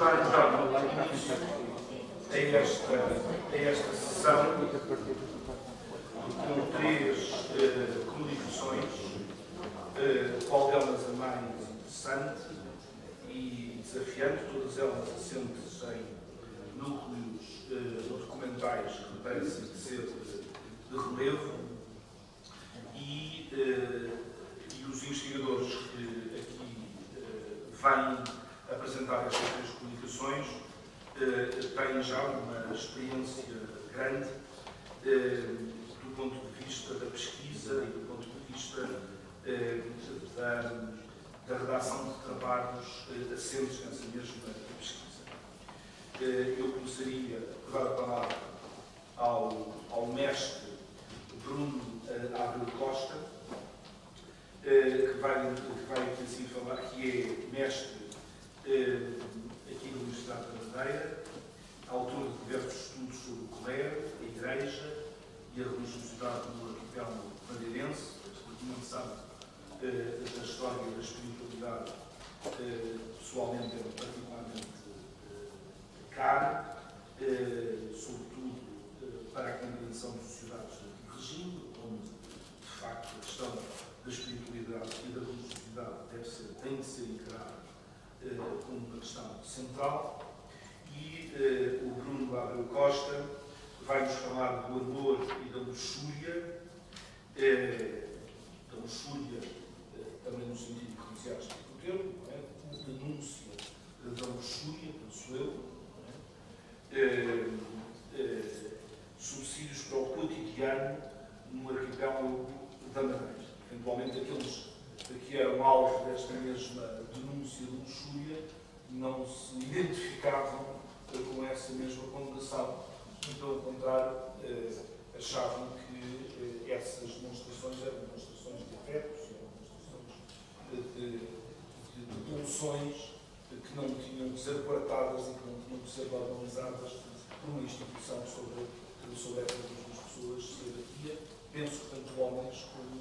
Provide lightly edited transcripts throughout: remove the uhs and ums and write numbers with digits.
dar então início a esta sessão com três comunicações, qual delas a mais interessante e desafiante, todas elas assentes em núcleos documentais que parecem ser de relevo e os investigadores que aqui vêm apresentar estas três comunicações têm já uma experiência grande do ponto de vista da pesquisa e do ponto de vista da redação de trabalhos assentes nessa mesma pesquisa. Eu começaria por dar a palavra ao mestre Bruno Abreu Costa, que vai aqui assim falar, que é mestre aqui na Universidade da Madeira, autor de diversos estudos sobre o clero, a Igreja e a religiosidade no arquipélago madeirense, porque sabe da história e da espiritualidade, pessoalmente é particularmente caro, sobretudo para a compreensão de sociedades de regime, onde de facto a questão da espiritualidade e da religiosidade tem de ser encarada como uma questão central. E o Bruno Abreu Costa vai-nos falar do amor e da luxúria, também no sentido eclesiástico do termo, não é? Uma denúncia da luxúria, penso eu, subsídios para o cotidiano no arquipélago da Madeira. Eventualmente, aqueles que eram alvo desta mesma denúncia de luxúria não se identificavam com essa mesma conotação. Muito ao contrário, achavam que essas demonstrações eram demonstrações de afetos, eram demonstrações de pulsões que não tinham de ser quartadas e que não tinham de ser valorizadas por uma instituição sobre essas mesmas pessoas ser aqui. Penso que tanto homens como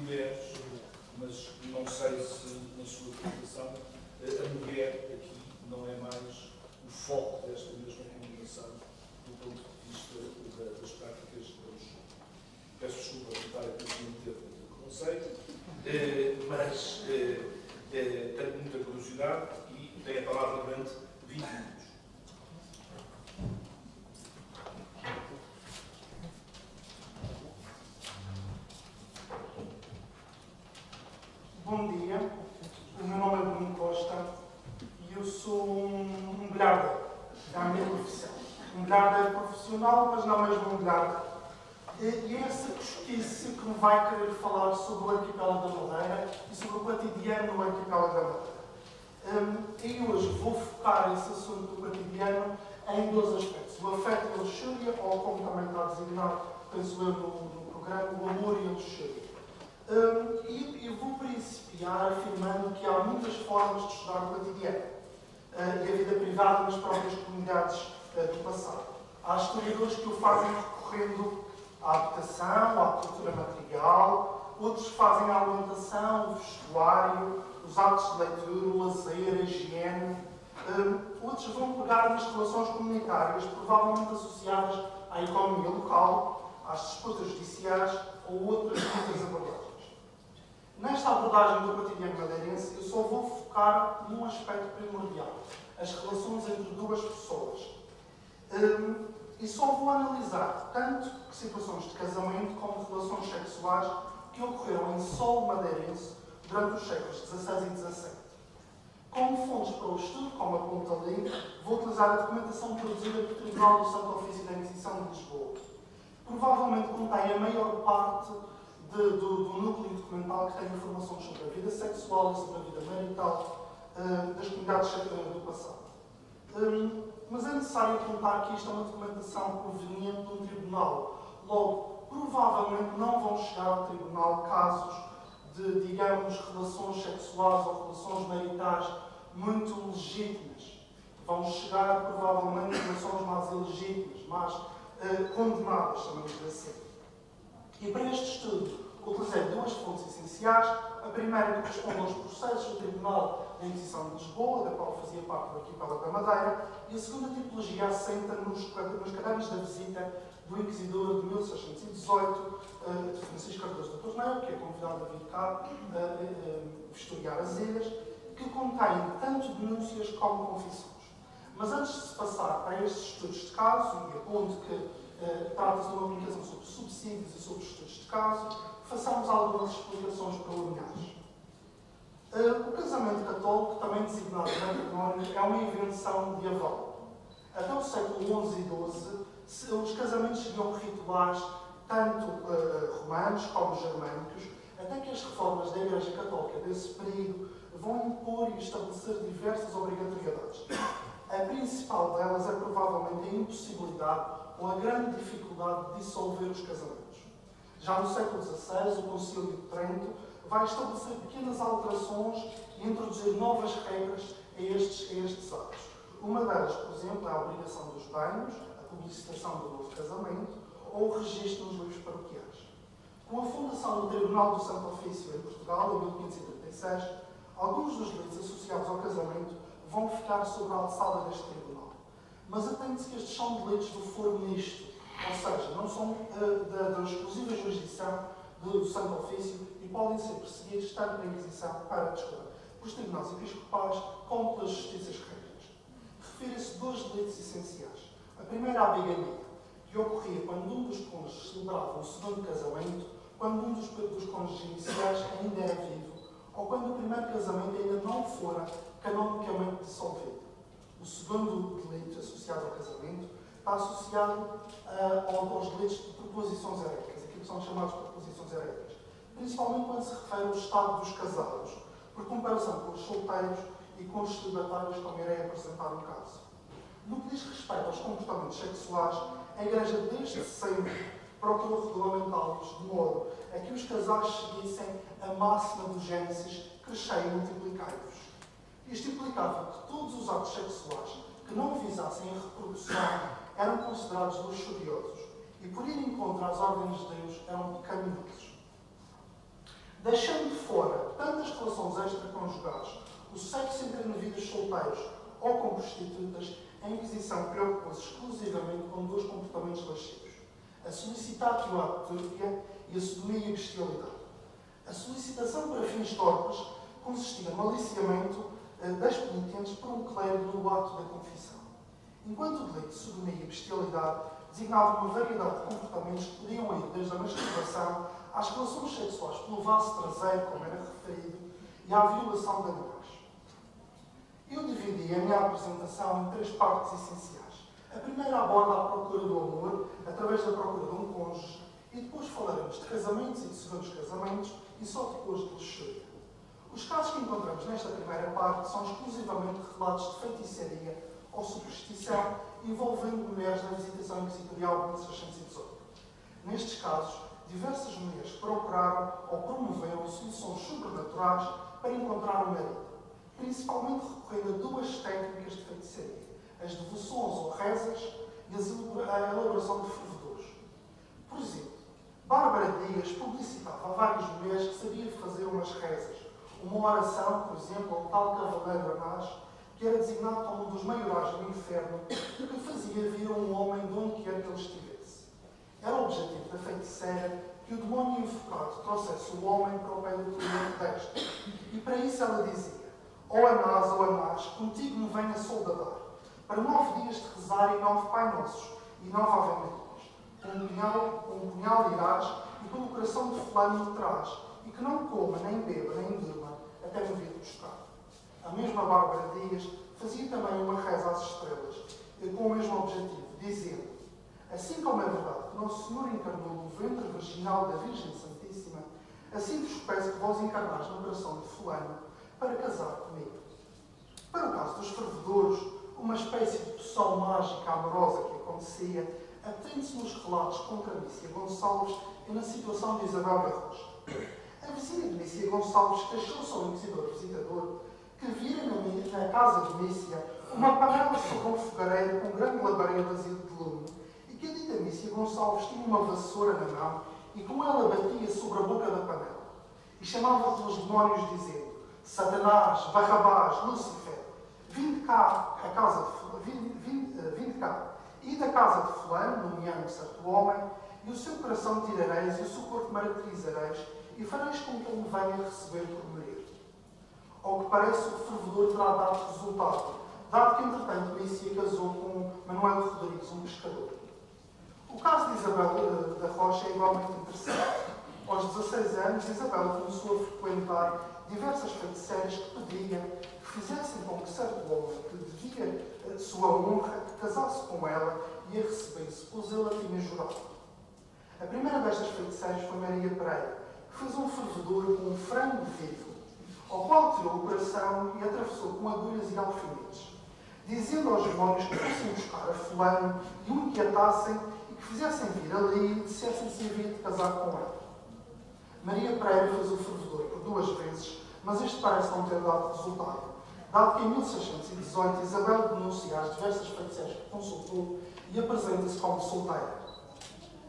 mulheres, mas não sei se na sua aplicação a mulher aqui não é mais o foco desta mesma comunicação do ponto de vista das práticas de luxúria. Peço desculpa por estar aqui sem ter conceito, mas tenho muita curiosidade e tenho a palavra durante 20 minutos. Bom dia, o meu nome é Bruno Costa e eu sou um bilhardeiro, é a minha profissão. Um bilhardeiro profissional, mas não mesmo um bilhardeiro. E é essa justiça que me vai querer falar sobre o arquipélago da Madeira e sobre o cotidiano no arquipélago da Madeira. E hoje vou focar esse assunto do cotidiano em dois aspectos: o afeto e a luxúria, ou como também está designado, penso eu, no programa, o amor e a luxúria. E vou principiar afirmando que há muitas formas de estudar o cotidiano e a vida privada nas próprias comunidades do passado. Há historiadores que o fazem recorrendo à habitação, à cultura material, outros fazem a alimentação, o vestuário, os hábitos de leitura, o lazer, a higiene. Outros vão pegar nas relações comunitárias, provavelmente associadas à economia local, às disputas judiciais ou outras muitas abordagens. Nesta abordagem do cotidiano madeirense, eu só vou focar num aspecto primordial: as relações entre duas pessoas. E só vou analisar tanto situações de casamento como relações sexuais que ocorreram em solo madeirense durante os séculos XVI e XVII. Como fontes para o estudo, como aponta ali, vou utilizar a documentação produzida pelo Tribunal do Santo Ofício da Inquisição de Lisboa. Provavelmente contém a maior parte do núcleo documental que tem informações sobre a vida sexual e sobre a vida marital das comunidades do passado. Mas é necessário apontar que isto é uma documentação proveniente de um tribunal. Logo, provavelmente não vão chegar ao tribunal casos de, digamos, relações sexuais ou relações maritais muito legítimas. Vão chegar, provavelmente, relações mais ilegítimas, mais condenadas, chamamos assim. E para este estudo, utilizei duas fontes essenciais. A primeira corresponde aos processos do Tribunal da Inquisição de Lisboa, da qual fazia parte do arquipélago da Madeira, e a segunda tipologia assenta nos cadernos da visita do Inquisidor de 1618, de Francisco Cardoso da Torneira, que é convidado a vir cá vistoriar as ilhas, que contém tanto denúncias como confissões. Mas antes de se passar para estes estudos de caso, e aponto que trata-se de uma comunicação sobre subsídios e sobre estudos de caso, façamos algumas explicações preliminares. O casamento católico, também designado matrimónio, é uma invenção medieval. Até o século XI e XII, os casamentos seriam rituais, tanto romanos como germânicos, até que as reformas da Igreja Católica desse período vão impor e estabelecer diversas obrigatoriedades. A principal delas é provavelmente a impossibilidade ou a grande dificuldade de dissolver os casamentos. Já no século XVI, o Concílio de Trento vai estabelecer pequenas alterações e introduzir novas regras a estes atos. Uma delas, por exemplo, é a obrigação dos banhos, a publicitação do novo casamento ou o registro nos livros paroquiais. Com a fundação do Tribunal do Santo Ofício em Portugal, em 1536, alguns dos delitos associados ao casamento vão ficar sob a alçada deste tribunal. Mas atente-se que estes são delitos do foro misto, ou seja, não são da exclusiva jurisdição do Santo Ofício e podem ser perseguidos tanto pela Inquisição, pelos tribunais episcopais, como pelas justiças reinas. Refere-se a dois delitos essenciais. A primeira é a bigamia, que ocorria quando um dos cônjuges celebrava o segundo casamento, quando um dos cônjuges iniciais ainda era vivo, ou quando o primeiro casamento ainda não fora canonicamente dissolvido. O segundo delito associado ao casamento está associado aos delitos de proposições heréticas, aquilo que são chamados proposições heréticas, principalmente quando se refere ao estado dos casados, por comparação com os solteiros e com os celibatários, como irei apresentar no caso. No que diz respeito aos comportamentos sexuais, a Igreja desde sempre procurou regulamentá-los de modo a que os casais seguissem a máxima do Gênesis, crescei e multiplicai-vos. Isto implicava que todos os atos sexuais que não visassem a reprodução eram considerados luxuriosos e, por ir em contra às ordens de Deus, eram pecaminosos. Deixando de fora tantas relações extraconjugais, o sexo entre indivíduos solteiros ou com prostitutas, a Inquisição preocupou-se exclusivamente com dois comportamentos lascivos: a solicitatio ad turpia e a sodomia e bestialidade. A solicitação para fins torpes consistia no aliciamento das penitentes por um clérigo no ato da confissão, enquanto o delito de sodomia e bestialidade designava uma variedade de comportamentos que podiam ir desde a masturbação às relações sexuais pelo vaso traseiro, como era referido, e à violação de animais. Eu dividi a minha apresentação em três partes essenciais. A primeira aborda a procura do amor, através da procura de um cônjuge, e depois falaremos de casamentos e de segundos casamentos, e só depois de luxúria. Os casos que encontramos nesta primeira parte são exclusivamente relatos de feitiçaria ou superstição envolvendo mulheres na visitação inquisitorial de 1618. Nestes casos, diversas mulheres procuraram ou promoveram soluções sobrenaturais para encontrar o marido, principalmente recorrendo a duas técnicas de feitiçaria: as devoções ou rezas e a elaboração de fervedores. Por exemplo, Bárbara Dias publicitava a várias mulheres que sabia fazer umas rezas, uma oração, por exemplo, ao tal cavaleiro Anás, que era designado como um dos maiorais do inferno, que fazia vir um homem de onde quer que ele estivesse. Era o objetivo da feiticeira que o demónio invocado trouxesse o homem para o pé do cliente desta. E para isso ela dizia: ó Anás, contigo me venha soldadar, para 9 dias de rezar e 9 Pai Nossos, e 9 Ave Marias. Com um punhal irás, e pelo coração de fulano me traz, e que não coma, nem beba, nem durma, até me vir buscar. A mesma Bárbara Dias fazia também uma reza às estrelas, com o mesmo objetivo, dizendo: assim como é verdade que Nosso Senhor encarnou no ventre virginal da Virgem Santíssima, assim vos peço que vós encarnais no coração de fulano para casar comigo. Para o caso dos fervedores, uma espécie de poção mágica amorosa que acontecia, atende-se nos relatos com Mícia Gonçalves e na situação de Isabel da Rocha. A vizinha de Mícia Gonçalves queixou-se ao inquisidor visitador que vira na casa de Mícia uma panela sobre um fogareiro com grande labareda de lume, e que a dita Mícia Gonçalves tinha uma vassoura na mão e com ela batia sobre a boca da panela. E chamava pelos demónios, dizendo: Satanás, Barrabás, Lúcifer, vinde cá, e da casa de fulano, nomeando certo homem, e o seu coração tirareis, e o seu corpo martirizareis, e fareis com que ele me venha receber por marido. Ao que parece, o fervedor terá dado resultado, dado que, entretanto, Lícia casou com Manuel Rodrigues, um pescador. O caso de Isabel da Rocha é igualmente interessante. Aos 16 anos, Isabel começou a frequentar diversas feiticeiras que pediam que fizessem com que certo homem que devia sua honra, que casasse com ela e a recebesse, pois ela tinha jurado. A primeira destas feiticeiras foi Maria Pereira, que fez um fervedor com um frango vivo, ao qual tirou o coração e atravessou com agulhas e alfinetes, dizendo aos demónios que fossem buscar a fulano e o inquietassem e que fizessem vir ali e dissessem se havia de casar com ela. Maria Pereira fez o fervedor por 2 vezes, mas este parece não ter dado resultado, dado que em 1618 Isabel denuncia as diversas feiticeiras que consultou e apresenta-se como solteira.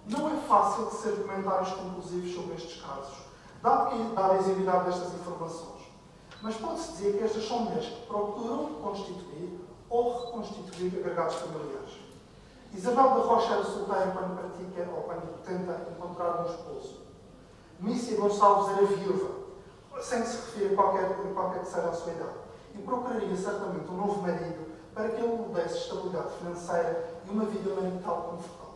Não é fácil de ser comentários conclusivos sobre estes casos, dado a exiguidade destas informações, mas pode-se dizer que estas são mulheres que procuram constituir ou reconstituir agregados familiares. Isabel da Rocha era solteira quando pratica ou quando tenta encontrar um esposo. Mícia Gonçalves era viúva, sem que se refira a qualquer que seja a sua idade, e procuraria certamente um novo marido para que ele lhe desse estabilidade financeira e uma vida marital confortável.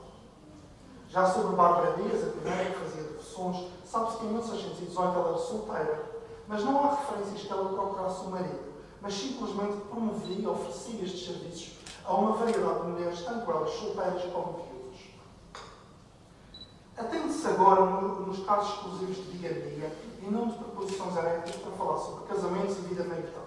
Já sobre Bárbara Dias, a primeira que fazia devoções, sabe-se que em 1618 ela era solteira, mas não há referências que ela procurasse um marido, mas simplesmente promovia e oferecia estes serviços a uma variedade de mulheres, tanto elas solteiras como viúvas. Atende-se agora nos casos exclusivos de bigamia e não de proposições heréticas para falar sobre casamentos e vida marital.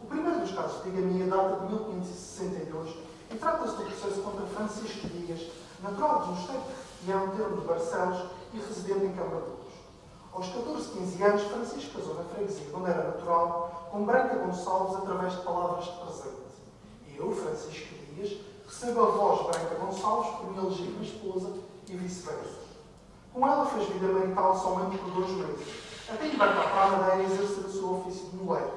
O primeiro dos casos de bigamia data de 1562 e trata-se do processo contra Francisco Dias, natural de Mosteiro de Requião, termo de Barcelos e residente em Câmara de Luz. Aos 14, 15 anos, Francisco casou na freguesia, onde era natural, com Branca Gonçalves através de palavras de presente. E eu, Francisco Dias, recebo a vós, Branca Gonçalves, por minha legítima esposa e vice-versa. Com ela fez vida marital somente por 2 meses, até embarcar para a Madeira e exercer o seu ofício de moleiro.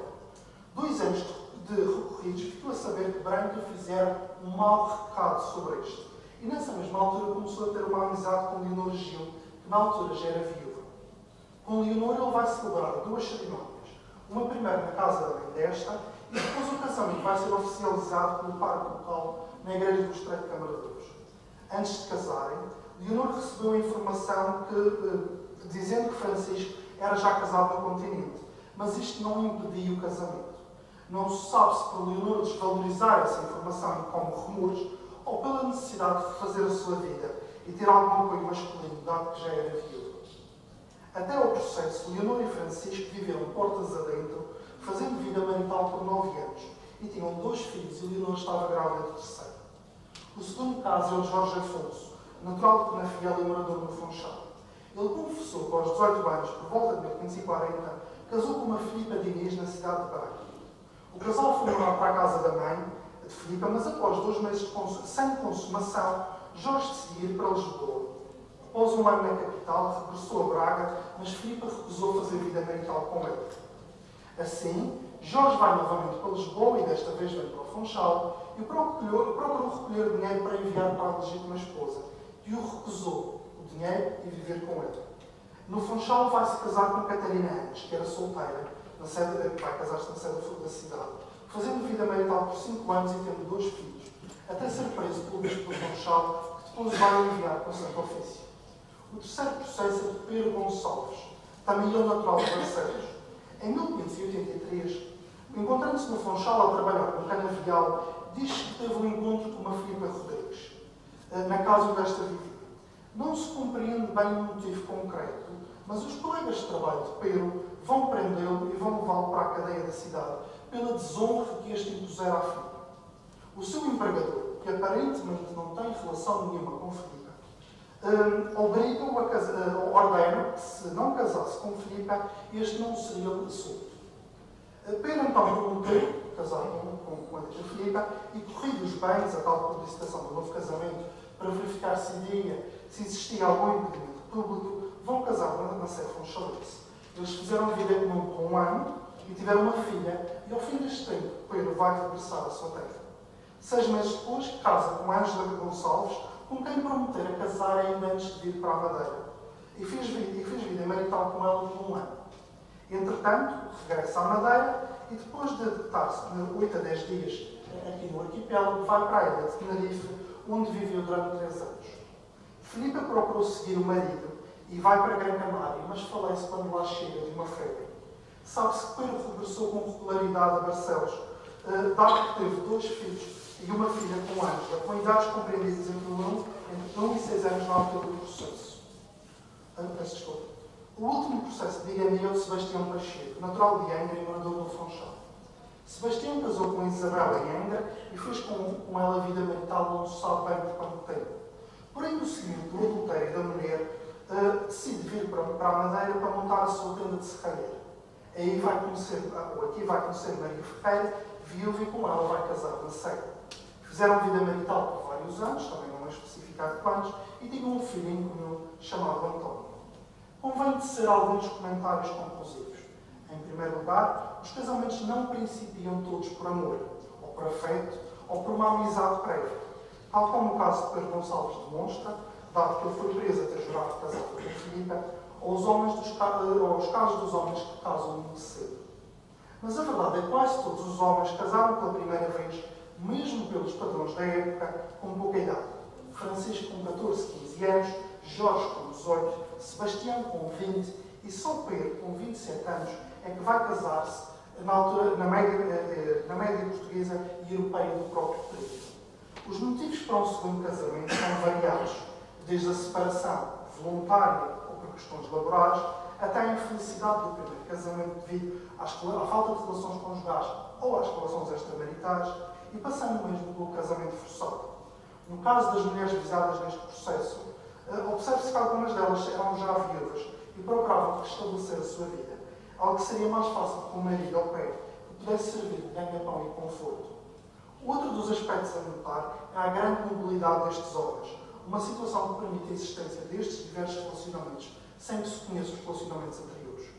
2 anos de recorridos, ficou a saber que Branca fizera um mau recado sobre este. E nessa mesma altura começou a ter uma amizade com Leonor Gil, que na altura já era viúva. Com Leonor ele vai celebrar 2 cerimónias. Uma primeira na casa da mãe desta, e depois o casamento vai ser oficializado pelo parque local na igreja do Estreito de Câmara de Luz. Antes de casarem, Leonor recebeu a informação dizendo que Francisco era já casado no continente, mas isto não impedia o casamento. Não se sabe se por Leonor desvalorizar essa informação como rumores ou pela necessidade de refazer a sua vida e ter algum apoio masculino, dado que já era viúva. Até ao processo, Leonor e Francisco viveram portas adentro, fazendo vida marital por 9 anos, e tinham 2 filhos e Leonor estava grávida do terceiro. O segundo caso é o de Jorge Afonso, natural de Penafiel e morador no Funchal. Ele confessou que aos 18 anos, por volta de 1540, casou com uma Filipa de Inês na cidade de Braga. O casal foi morar para a casa da mãe de Filipa, mas após 2 meses sem consumação, Jorge decidiu ir para Lisboa. Após um ano na capital, regressou a Braga, mas Filipa recusou fazer vida marital com ele. Assim, Jorge vai novamente para Lisboa e desta vez vem para o Funchal e procurou recolher dinheiro para enviar para a legítima esposa, que o recusou, o dinheiro e viver com ele. No Funchal vai-se casar com Catarina Antes, que era solteira, vai casar-se na sede da cidade, fazendo vida marital por 5 anos e tendo 2 filhos, até ser preso pelo bispo do Funchal, que depois vai enviar para o Santo Ofício. O terceiro processo é de Pedro Gonçalves, também ele natural de Barcelos. Em 1583, encontrando-se no Funchal a trabalhar com canavial, diz que teve um encontro com uma Filipa Rodrigues, na casa onde esta vivia. Não se compreende bem o motivo concreto, mas os colegas de trabalho de Pedro vão prendê-lo e vão levá-lo para a cadeia da cidade pela desonra que este impusera à Filipa. O seu empregador, que aparentemente não tem relação nenhuma com Filipa, ordena que se não casasse com Filipa, este não seria solto. Pedro então prometeu casar com a dita Filipa e, corridos os bens, a tal publicitação do novo casamento, para verificar se existia algum impedimento público, vão casar na sede funchalense. Eles fizeram vida comum por 1 ano, e tiveram uma filha, e ao fim deste tempo, Pedro vai regressar à sua terra. 6 meses depois, casa com Ângela Gonçalves, com quem prometera casar ainda antes de vir para a Madeira, e fez vida marital com ela por 1 ano. Entretanto, regressa à Madeira e, depois de estar-se 8 a 10 dias aqui no arquipélago, vai para a ilha de Tenerife, onde viveu durante 3 anos. Filipe procurou seguir o marido e vai para Gran Canária, mas falece quando lá chega de uma febre. Sabe-se que Pedro regressou com regularidade a Barcelos, dado que teve 2 filhos e uma filha com Ângela, com idades compreendidas entre 1 e 6 anos na altura do processo. O último processo de bigamia é o de Sebastião Pacheco, natural de Angra e morador do Funchal. Sebastião casou com Isabel em Angra e fez com ela a vida marital, não se sabe bem por quanto tempo. Porém, no seguimento do adultério da mulher, decide vir para a Madeira para montar a sua tenda de serralheira. Aqui vai conhecer Maria Ferreira, viúva, e com ela vai casar na Ceia. Fizeram vida marital por vários anos, também não é especificado quantos, e tinham um filho em comum chamado António. Convém tecer alguns comentários conclusivos. Em primeiro lugar, os casamentos não principiam todos por amor, ou por afeto, ou por uma amizade prévia, tal como o caso de Pedro Gonçalves demonstra, dado que ele foi preso a ter jurado casado com Filipe, ou os casos dos homens que casam muito cedo. Mas a verdade é que quase todos os homens casaram pela primeira vez, mesmo pelos padrões da época, com pouca idade. Francisco com 14, 15 anos, Jorge com 18, Sebastião com 20 e só Pedro com 27 anos é que vai casar-se na média portuguesa e europeia do próprio período. Os motivos para um segundo casamento são variados, desde a separação voluntária ou por questões laborais, até a infelicidade do primeiro casamento devido à falta de relações conjugais ou às relações extramaritais, e passando mesmo pelo casamento forçado. No caso das mulheres visadas neste processo, observe-se que algumas delas eram já viúvas e procuravam restabelecer a sua vida, algo que seria mais fácil com o marido ao pé, que pudesse servir de ganha-pão e conforto. Outro dos aspectos a notar é a grande mobilidade destes homens, uma situação que permite a existência destes diversos relacionamentos, sem que se conheça os relacionamentos anteriores.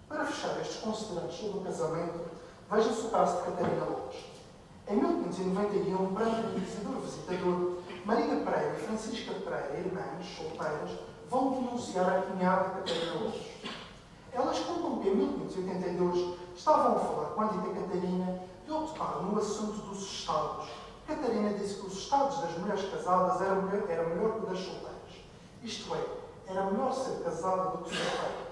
Para fechar estes considerandos sobre o casamento, veja-se o caso de Catarina Lopes. Em 1591, perante o inquisidor visitador, Maria Pereira e Francisca Pereira, irmãs solteiras, vão denunciar a cunhada Catarina Lopes. Elas contam que em 1582 estavam a falar com a dita Catarina e optaram no assunto dos estados. Catarina disse que os estados das mulheres casadas eram melhor que o das solteiras. Isto é, era melhor ser casada do que solteira.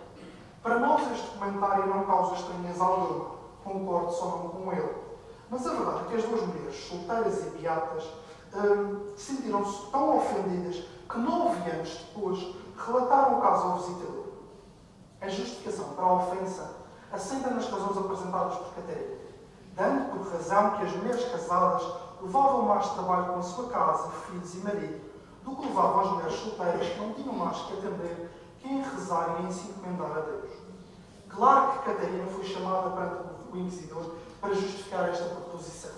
Para nós este comentário não causa estranheza alguma, concordo só não com ele. Mas a verdade é que as 2 mulheres, solteiras e beatas, sentiram-se tão ofendidas que 9 anos depois relataram o caso ao visitador. A justificação para a ofensa assenta nas razões apresentadas por Catarina, dando por razão que as mulheres casadas levavam mais trabalho com a sua casa, filhos e marido, do que levavam as mulheres solteiras que não tinham mais que atender que em rezar e em se encomendar a Deus. Claro que Catarina foi chamada perante o inquisidor para justificar esta proposição.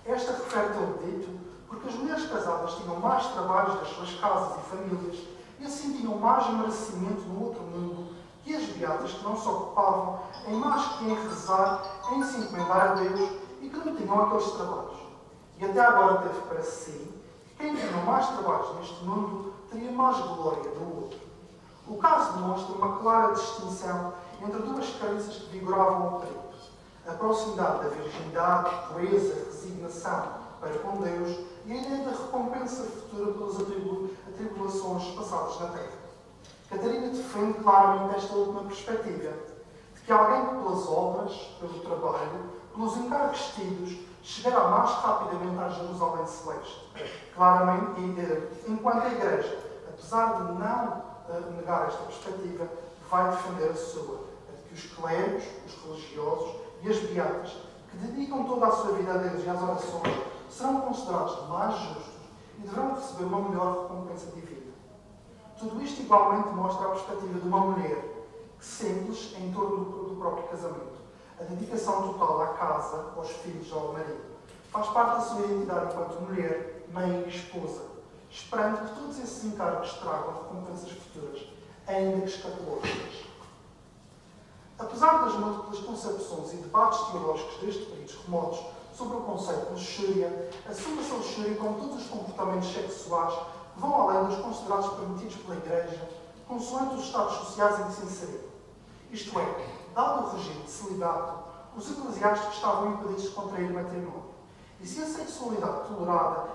Esta refere ao dito porque as mulheres casadas tinham mais trabalhos das suas casas e famílias e assim tinham mais merecimento no outro mundo que as beatas que não se ocupavam em mais que em rezar, em se encomendar a Deus e que não tinham aqueles trabalhos. E até agora teve para si que quem tinha mais trabalhos neste mundo teria mais glória no outro. O caso demonstra uma clara distinção entre 2 crenças que vigoravam ao período: a proximidade da virgindade, pureza, resignação para com Deus e a ideia da recompensa futura pelas atribulações passadas na Terra. Catarina defende claramente esta última perspectiva, de que alguém que pelas obras, pelo trabalho, pelos encargos tidos, chegará mais rapidamente à Jerusalém Celeste. Claramente, enquanto a Igreja, apesar de não negar esta perspectiva, vai defender a sua, a de que os clérigos, os religiosos e as beatas, que dedicam toda a sua vida a Deus e às orações, serão considerados mais justos e deverão receber uma melhor recompensa divina. Tudo isto igualmente mostra a perspectiva de uma mulher simples em torno do próprio casamento. A dedicação total à casa, aos filhos ou ao marido. Faz parte da sua identidade enquanto mulher, mãe e esposa, esperando que todos esses encargos tragam recompensas futuras, ainda que escatológicas. Apesar das múltiplas concepções e debates teológicos desde períodos remotos sobre o conceito de luxúria, assume-se a luxúria como todos os comportamentos sexuais que vão além dos considerados permitidos pela Igreja, consoante os estados sociais em que se inseriram. Isto é, dado o regime de celibato, os eclesiásticos estavam impedidos de contrair matrimónio. E se a sexualidade tolerada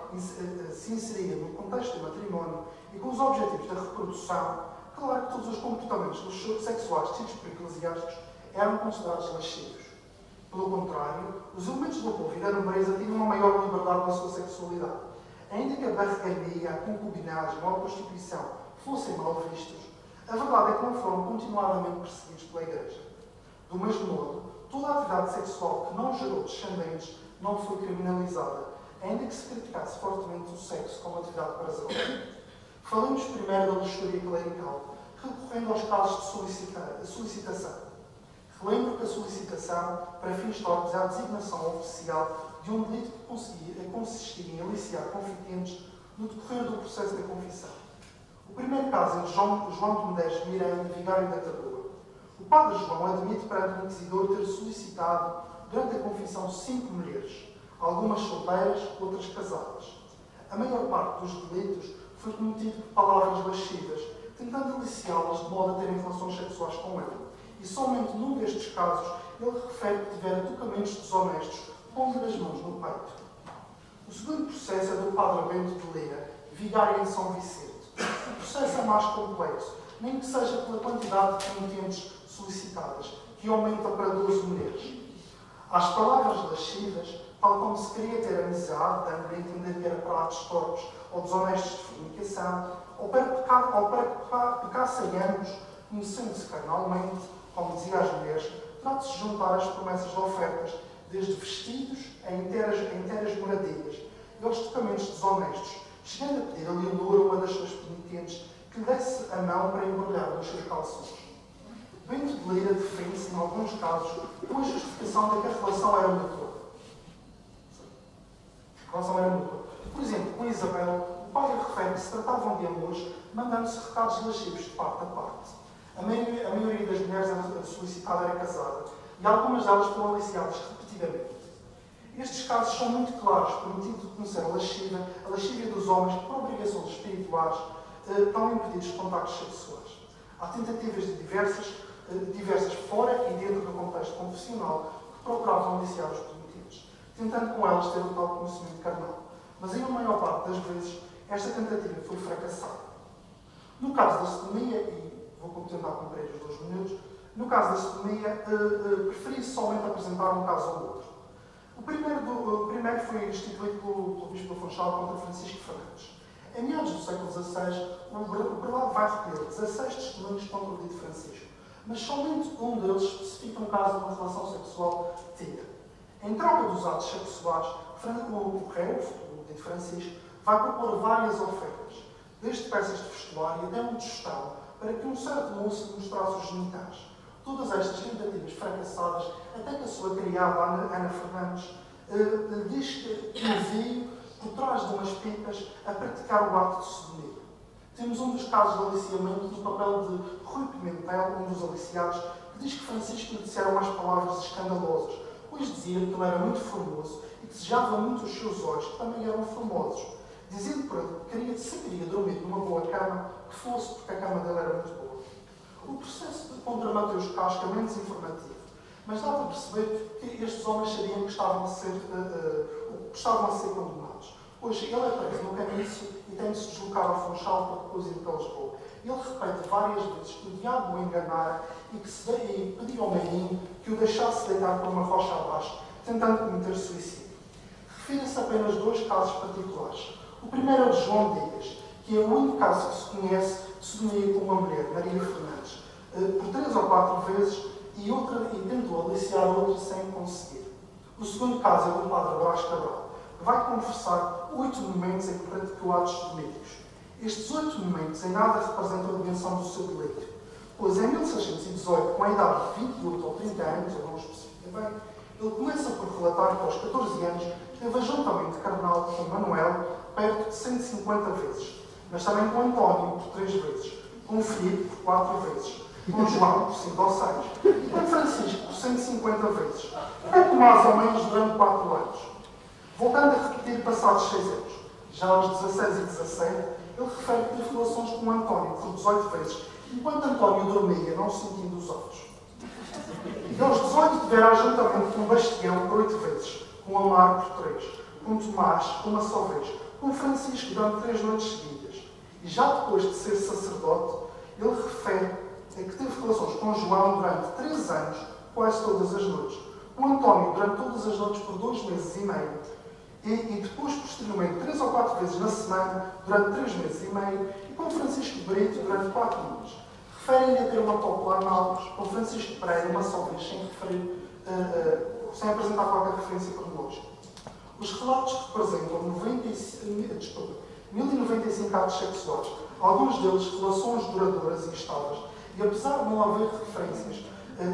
se inseria no contexto do matrimónio e com os objetivos da reprodução, claro que todos os comportamentos sexuais tidos por eclesiásticos eram considerados lascivos. Pelo contrário, os elementos do povo e da nobreza tinham uma maior liberdade na sua sexualidade. Ainda que a barregaria, a concubinagem ou a prostituição fossem mal vistos, a verdade é que não foram continuadamente perseguidos pela Igreja. Do mesmo modo, toda a atividade sexual que não gerou descendentes não foi criminalizada, ainda que se criticasse fortemente o sexo como atividade prazerosa. Falemos primeiro da luxúria clerical, recorrendo aos casos de solicitação. Relembro que a solicitação, para fins torpes, é a designação oficial de um delito que consistir em aliciar confidentes no decorrer do processo da confissão. O primeiro caso é de João de Medeiros Miranda, vigário da Taboa. O padre João admite perante o inquisidor ter solicitado, durante a confissão, 5 mulheres, algumas solteiras, outras casadas. A maior parte dos delitos foi cometido por palavras lascivas, tentando aliciá-las de modo a terem relações sexuais com ele. E somente num destes casos ele refere que tivera tocamentos desonestos, pondo as mãos no peito. O segundo processo é do padre Bento de Lira, vigário em São Vicente. O processo é mais complexo, nem que seja pela quantidade de penitentes solicitadas, que aumenta para 12 mulheres. Às palavras lascivas, tal como se queria ter amizade, dando a entender que era para atos torpes ou desonestos de fornicação, ou para pecassem ambos, conhecendo-se carnalmente, como dizia as mulheres, trata-se de juntar as promessas de ofertas, desde vestidos a inteiras moradias, e aos tocamentos desonestos, chegando a pedir a Leonor, uma das suas penitentes, que lhe desse a mão para embrulhar nos seus calções. Bento de Lira defende-se, em alguns casos, com a justificação de que a relação era mútua. Por exemplo, com Isabel, o padre refere que se tratavam de amores, mandando-se recados lascivos de parte a parte. A maioria das mulheres solicitadas era casada, e algumas delas foram aliciadas repetidamente. Estes casos são muito claros, permitindo reconhecer a lascívia dos homens que, por obrigações espirituais, estão impedidos de contactos sexuais. Há tentativas de diversas fora e dentro do contexto confessional que procuravam aliciar os penitentes, tentando com elas ter o tal conhecimento carnal. Mas, em uma maior parte das vezes, esta tentativa foi fracassada. No caso da sodomia, e vou tentar cumprir os 2 minutos, no caso da sodomia, preferi somente apresentar um caso ou outro. O primeiro foi instituído pelo Bispo do Funchal contra Francisco Fernandes. Em meados do século XVI, o prelado vai recolher 16 testemunhos contra o dito Francisco, mas somente um deles especifica um caso de uma relação sexual tida. Em troca dos atos sexuais, o réu, o dito Francisco, vai propor várias ofertas, desde peças de vestuário até um tostão, para que um certo moço mostrasse os genitais. Todas estas tentativas fracassadas, até que a sua criada, Ana Fernandes, diz que o viu por trás de umas pipas a praticar o ato de sodomia. Temos um dos casos de aliciamento no papel de Rui Pimentel, um dos aliciados, que diz que Francisco lhe dissera umas palavras escandalosas, pois dizia que ele era muito formoso e que desejava muito os seus olhos, que também eram formosos, dizendo para ele que se queria dormir numa boa cama, que fosse porque a cama dele era muito boa. O processo contra Mateus Casca é menos informativo, mas dá para perceber que estes homens sabiam que estavam a ser condenados, pois ele é preso no Caniço e tem de se deslocar ao Funchal para depois ir para Lisboa. Ele repete várias vezes que o diabo o enganara e pediu ao menino que o deixasse deitar por uma rocha abaixo, tentando cometer suicídio. Refere-se apenas 2 casos particulares. O primeiro é o de João Dias, que é o único caso que se conhece de sodomia com uma mulher, Maria Fernandes, por 3 ou 4 vezes e tentou aliciar outra sem conseguir. O segundo caso é do padre Brás Cabral, que vai confessar 8 momentos em que praticou atos sodomíticos. Estes 8 momentos em nada representam a dimensão do seu delito, pois em 1618, com a idade de 28 ou 30 anos, eu não especifico bem, ele começa por relatar que aos 14 anos teve ajuntamento carnal com Manuel perto de 150 vezes, mas também com António por 3 vezes, com Filipe por 4 vezes, com João por 5 ou 6 e com Francisco por 150 vezes, pouco mais ou menos durante 4 anos. Voltando a repetir passados 6 anos, já aos 16 e 17, ele refere que teve relações com António por 18 vezes, enquanto António dormia, não sentindo os olhos. E aos 18 tivera ajuntamento com Bastião por 8 vezes, com Amaro por 3, com Tomás uma só vez, com Francisco durante 3 noites seguidas. E já depois de ser sacerdote, ele refere que teve relações com João durante 3 anos, quase todas as noites, com António durante todas as noites por 2 meses e meio, e depois, posteriormente, 3 ou 4 vezes na semana, durante 3 meses e meio, e com Francisco Brito durante 4 noites. Referem-lhe a ter uma popular mal, com Francisco Pereira uma só vez, sem apresentar qualquer referência cronológica. Os relatos representam 1095 atos sexuais, alguns deles relações duradouras e estáveis, e apesar de não haver referências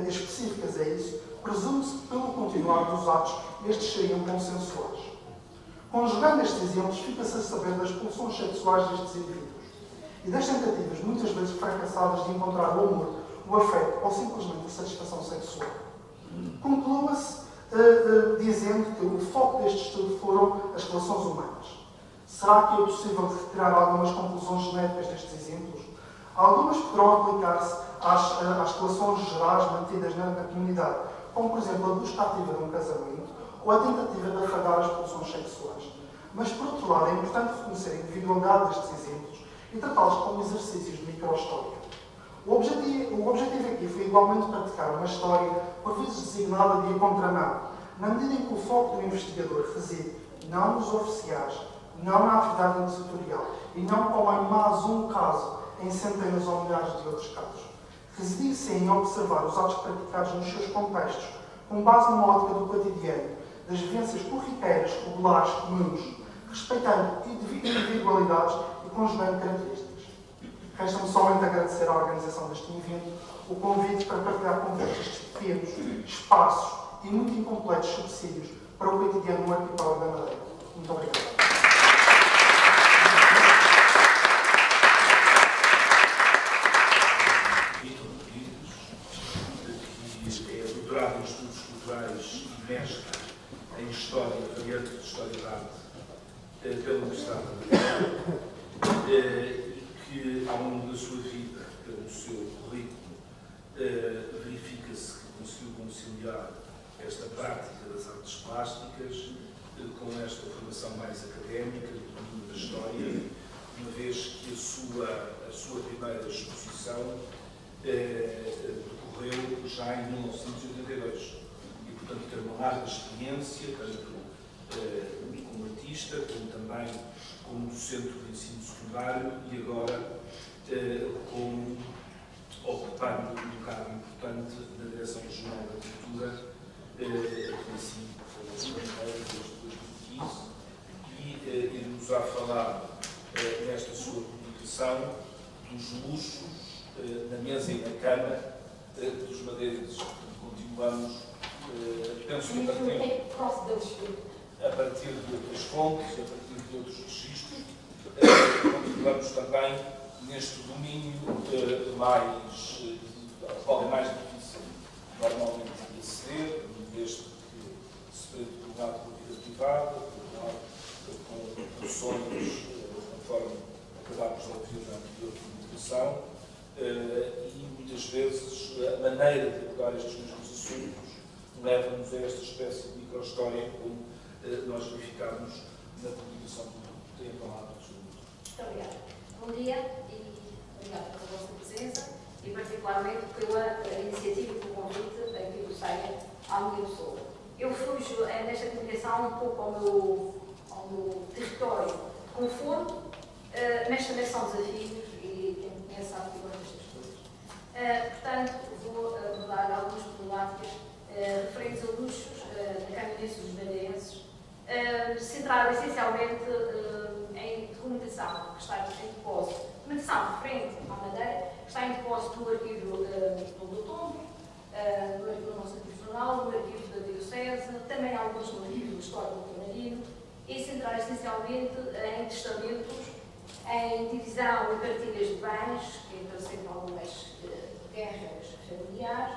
específicas a isso, presume-se que, pelo continuar dos atos, estes seriam consensuais. Conjugando estes exemplos, fica-se a saber das pulsões sexuais destes indivíduos e das tentativas, muitas vezes fracassadas, de encontrar o amor, o afeto ou simplesmente a satisfação sexual. Conclua-se dizendo que o foco deste estudo foram as relações humanas. Será que é possível retirar algumas conclusões genéticas destes exemplos? Algumas poderão aplicar-se às relações gerais mantidas na comunidade, como, por exemplo, a busca ativa de um casamento ou a tentativa de afagar as pulsões sexuais. Mas, por outro lado, é importante reconhecer a individualidade destes exemplos e tratá-los como exercícios de micro-história. O objetivo aqui foi igualmente praticar uma história, por vezes designada de contramão, na medida em que o foco do investigador reside não nos oficiais, não na atividade inquisitorial e não como em mais um caso em centenas ou milhares de outros casos. Residir sim em observar os atos praticados nos seus contextos, com base numa ótica do cotidiano, das vivências corriqueiras, regulares, comuns, respeitando individualidades e conjugando características. Resta-me somente agradecer à organização deste evento o convite para partilhar convosco estes pequenos, esparsos e muito incompletos subsídios para o cotidiano no arquipélago da Madeira. Muito obrigado. É doutorado em Estudos Culturais e mestre em História, variante de História da Arte, pela Universidade de Madeira, e que, ao longo da sua vida, pelo seu currículo, verifica-se que conseguiu conciliar esta prática das artes plásticas com esta formação mais académica do domínio da história, uma vez que a sua primeira exposição decorreu já em 1982 e, portanto, tem uma larga experiência, tanto como artista, como também como docente do ensino secundário e agora como ocupando um cargo importante na Direção Regional da Cultura, assim foi desde 2015, e iremos a falar nesta sua publicação dos luxos na mesa e na cama dos madeirenses. Continuamos, penso que a partir de outras fontes, a partir de outros registros, continuamos também neste domínio mais difícil normalmente de aceder, desde que se prende por um lado com a vida privada, por um lado com produções, conforme acabámos de ouvir na anterior comunicação, e muitas vezes a maneira de abordar estes mesmos assuntos leva-nos a esta espécie de micro-história, como nós verificamos na publicação do livro. Tenho a palavra, Sr. Muito obrigada. Bom dia e obrigada pela vossa presença e particularmente pela iniciativa e pelo convite aqui do SAIA à minha pessoa. Eu fujo nesta comunicação um pouco ao meu território de conforto, mas também são desafios e quem me conhece sabe que eu gosto destas coisas. Portanto, vou abordar algumas problemáticas referentes a luxos da Caminhense dos Madeirenses, centrada essencialmente em documentação que está em depósito. Documentação referente à Madeira, que está em depósito no arquivo do Tombo, no arquivo do nosso arquivo jornal, no arquivo da Diocese, também alguns no arquivo do Histórico do Canarino, e centrar essencialmente em testamentos, em divisão e partilhas de bens, que interessam algumas guerras familiares,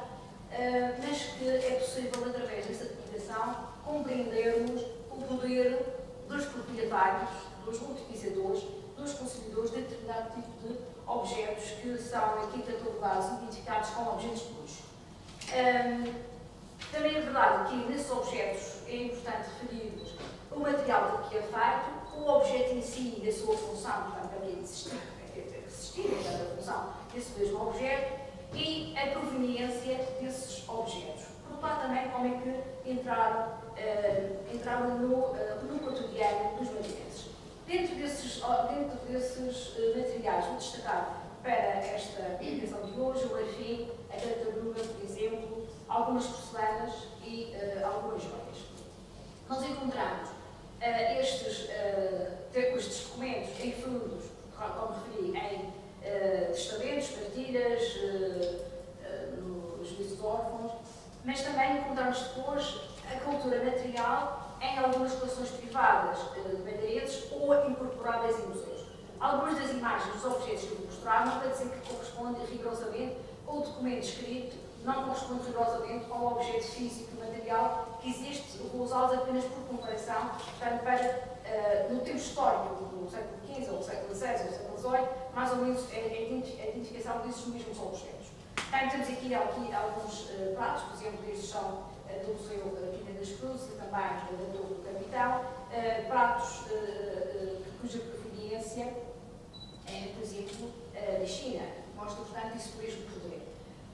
mas que é possível, através dessa comunicação, compreendermos o poder dos proprietários, dos utilizadores, dos consumidores de determinado tipo de objetos que são aqui catalogados e identificados como objetos de luxo. Também é verdade que nesses objetos é importante referir o material de que é feito, o objeto em si e a sua função, portanto, para que existir, a função desse mesmo objeto e a proveniência desses objetos. Por outro lado, também como é que entraram no cotidiano dos madeirenses. Dentro desses materiais, vou destacar para esta publicação de hoje o marfim, a tartaruga, por exemplo, algumas porcelanas e algumas joias. Nós encontramos estes documentos em fundos, como referi, em testamentos, partilhas, nos juízos de órfãos, mas também encontramos depois a cultura material em algumas coleções privadas de madeirenses ou incorporadas em museus. Algumas das imagens dos objetos que eu vou mostrar não quer dizer que correspondem rigorosamente ao documento escrito, não corresponde rigorosamente ao objeto físico e material que existe. Eu vou usá-los apenas por comparação, portanto, para, no tempo histórico do século XV, ou do século XVI, ou do século XVIII, mais ou menos a identificação desses mesmos objetos. Portanto, temos aqui alguns pratos, por exemplo, estes são do Museu Quinta das Cruzes e também da Torre do Capitão, pratos cuja proveniência é, por exemplo, da China. Mostra, portanto, isso mesmo poder.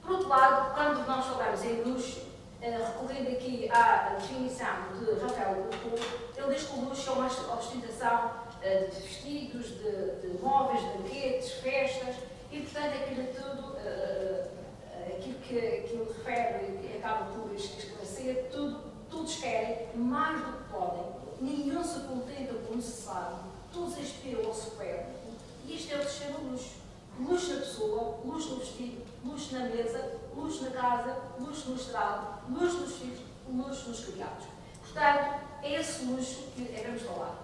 Por outro lado, quando nós falamos em luxo, recorrendo aqui à definição de Rafael Gluck, ele diz que o luxo é uma ostentação de vestidos, de móveis, de banquetes, festas, e, portanto, aquilo tudo, aquilo que ele refere e acaba por esclarecer, todos querem mais do que podem, nenhum se contenta com o necessário, todos aspiram ao supérfluo, e isto é o terceiro luxo. Luxo na pessoa, luxo no vestido, luxo na mesa, luxo na casa, luxo no estrado, luxo nos filhos, luxo nos criados. Portanto, é esse luxo que devemos falar.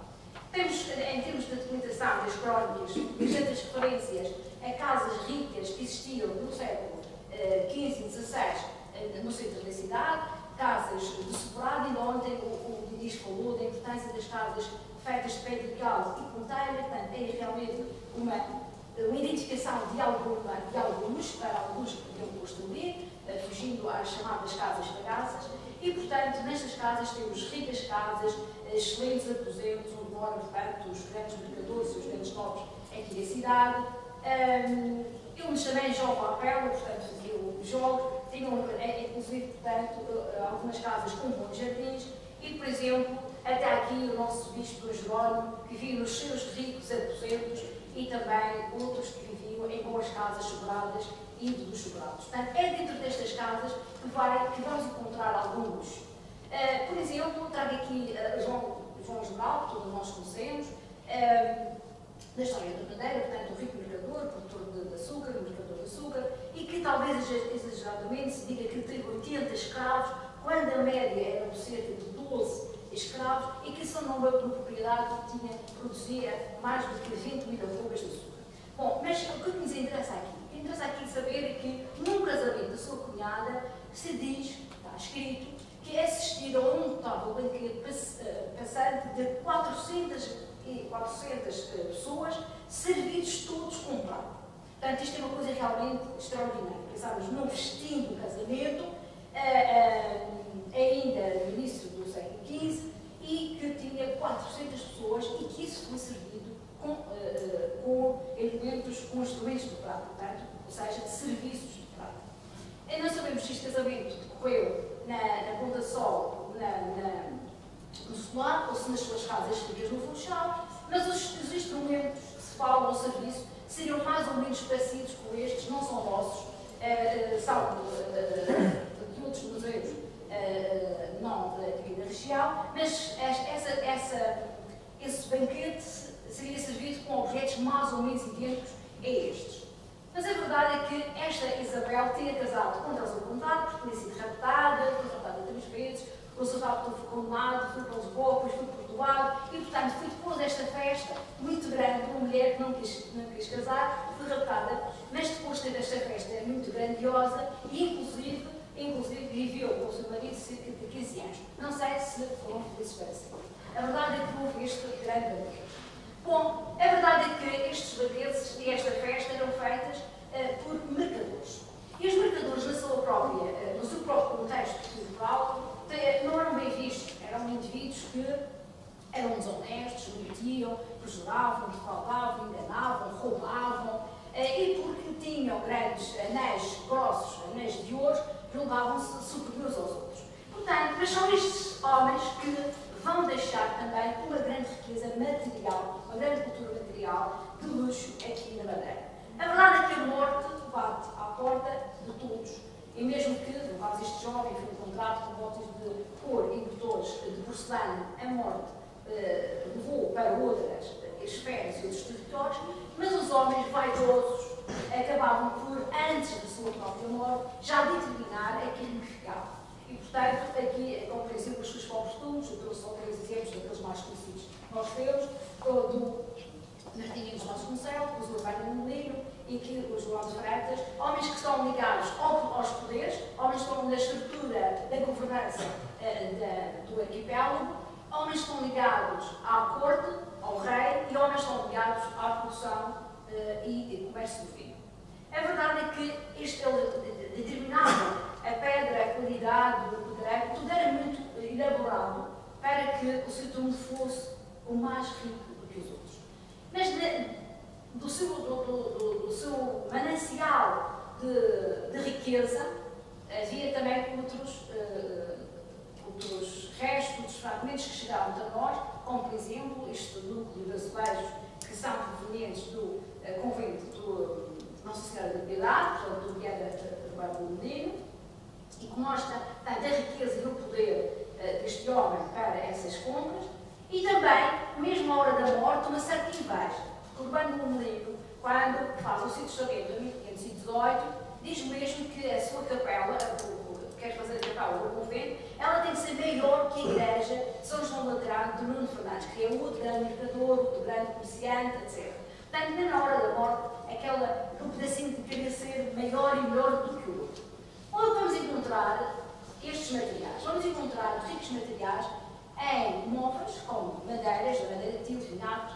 Temos, em termos de documentação das crónicas, bastantes referências a casas ricas que existiam no século XV e XVI no centro da cidade, casas de sobrado, e ontem o Diniz falou da importância das casas feitas de pedra de cal e ponteira, portanto, é realmente uma identificação de alguns para alguns que podiam construir, fugindo às chamadas casas bagaças, e, portanto, nestas casas temos ricas casas, excelentes aposentos, onde moram, portanto, os grandes mercadores e os grandes nobres aqui da cidade. Eles também jogam à pele, portanto, faziam jogos, tinham, inclusive, portanto, algumas casas com bons jardins, e, por exemplo, até aqui o nosso bispo Dom Jerónimo, que vivia nos seus ricos aposentos, e também outros que viviam em boas casas sobradas e dos sobrados. Portanto, é dentro destas casas que vamos encontrar algum luxo. Por exemplo, trago aqui João Geral, que todos nós conhecemos, da história da Madeira, portanto, o rico mercador, produtor de açúcar, mercador de açúcar, e que talvez exageradamente se diga que teve 80 escravos, quando a média era cerca de 12 escravos, e que só numa propriedade produzia mais do que 20.000 arrobas de açúcar. Bom, mas o que nos interessa aqui? O que interessa aqui saber é que num casamento da sua cunhada se diz, está escrito, que assistiram a um notável banquete passante de 400 pessoas, servidos todos com prato. Portanto, isto é uma coisa realmente extraordinária. Pensamos num festim do casamento, ainda no início do século XV, e que tinha 400 pessoas e que isso foi servido com instrumentos de prata, portanto, ou seja, serviços de prata. E não sabemos se este casamento decorreu na Ponta Sol, no Solar, ou se nas suas casas ricas no Funchal, mas os instrumentos que se falam ao serviço seriam mais ou menos parecidos com estes, não são nossos, são de outros museus, não aqui da região, mas esse banquete seria servido com objetos mais ou menos idênticos a estes. Mas a verdade é que esta Isabel tinha casado com Deus ao contrário, porque tinha sido raptada, foi raptada 3 vezes, o seu rapto foi condenado, foi para Lisboa, depois foi perdoado, e portanto foi depois desta festa, muito grande, uma mulher que não quis casar, foi raptada, mas depois teve esta festa muito grandiosa e, inclusive viveu com o seu marido cerca de 15 anos. Não sei se foram felizes para sempre. A verdade é que houve este grande banquete. Bom, a verdade é que estes banquetes e esta festa eram feitas por mercadores. E os mercadores, no seu próprio contexto local, não eram bem vistos. Eram indivíduos que eram desonestos, mentiam, perjuravam, defraudavam, enganavam, roubavam, e porque tinham grandes anéis grossos, anéis de ouro, julgavam-se superiores aos outros. Portanto, mas são estes homens que vão deixar também uma grande riqueza material, uma grande cultura material de luxo aqui na Madeira. A verdade é que a morte bate à porta de todos. E mesmo que, no caso este jovem foi encontrado com botas de ouro e botões de porcelana, a morte levou para outras esferas e outros territórios, mas os homens vaidosos acabavam por, antes da sua própria morte, já determinar aquilo que ficava. E, portanto, aqui é compreensível os seus povos todos. Eu trouxe só 3 exemplos daqueles mais conhecidos que nós temos, do Martinho dos Vasconcelos, do Urbano Molino e aqui o João de Freitas, homens que estão ligados aos poderes, homens que estão na estrutura da governança do arquipélago, homens que estão ligados à corte, ao rei, e homens que estão ligados à produção e comércio do vinho. A verdade é que ele determinava a pedra, a qualidade, o pedreiro, tudo era muito elaborado para que o seu túmulo fosse o mais rico do que os outros. Mas do seu manancial de riqueza havia também outros restos, outros fragmentos que chegavam até nós, como por exemplo este núcleo de azulejos que são provenientes do convento do Nossa Senhora da Piedade, do Vieira do Barbolino, e que mostra tanto a riqueza e o poder deste homem para essas compras, e também, mesmo à hora da morte, uma certa inveja. Urbano Molino, quando faz o seu testamento em 1518, diz mesmo que a sua capela, quer fazer a capela do convento, ela tem que ser maior que a igreja de São João Laterano de Nuno Fernandes, que é outro grande mercador, outro grande comerciante, etc. Portanto, nem na hora da morte, aquele pedacinho de querer ser maior e melhor do que o outro. Onde vamos encontrar estes materiais? Vamos encontrar ricos materiais em móveis, como madeiras, madeira de tilo, vinagre,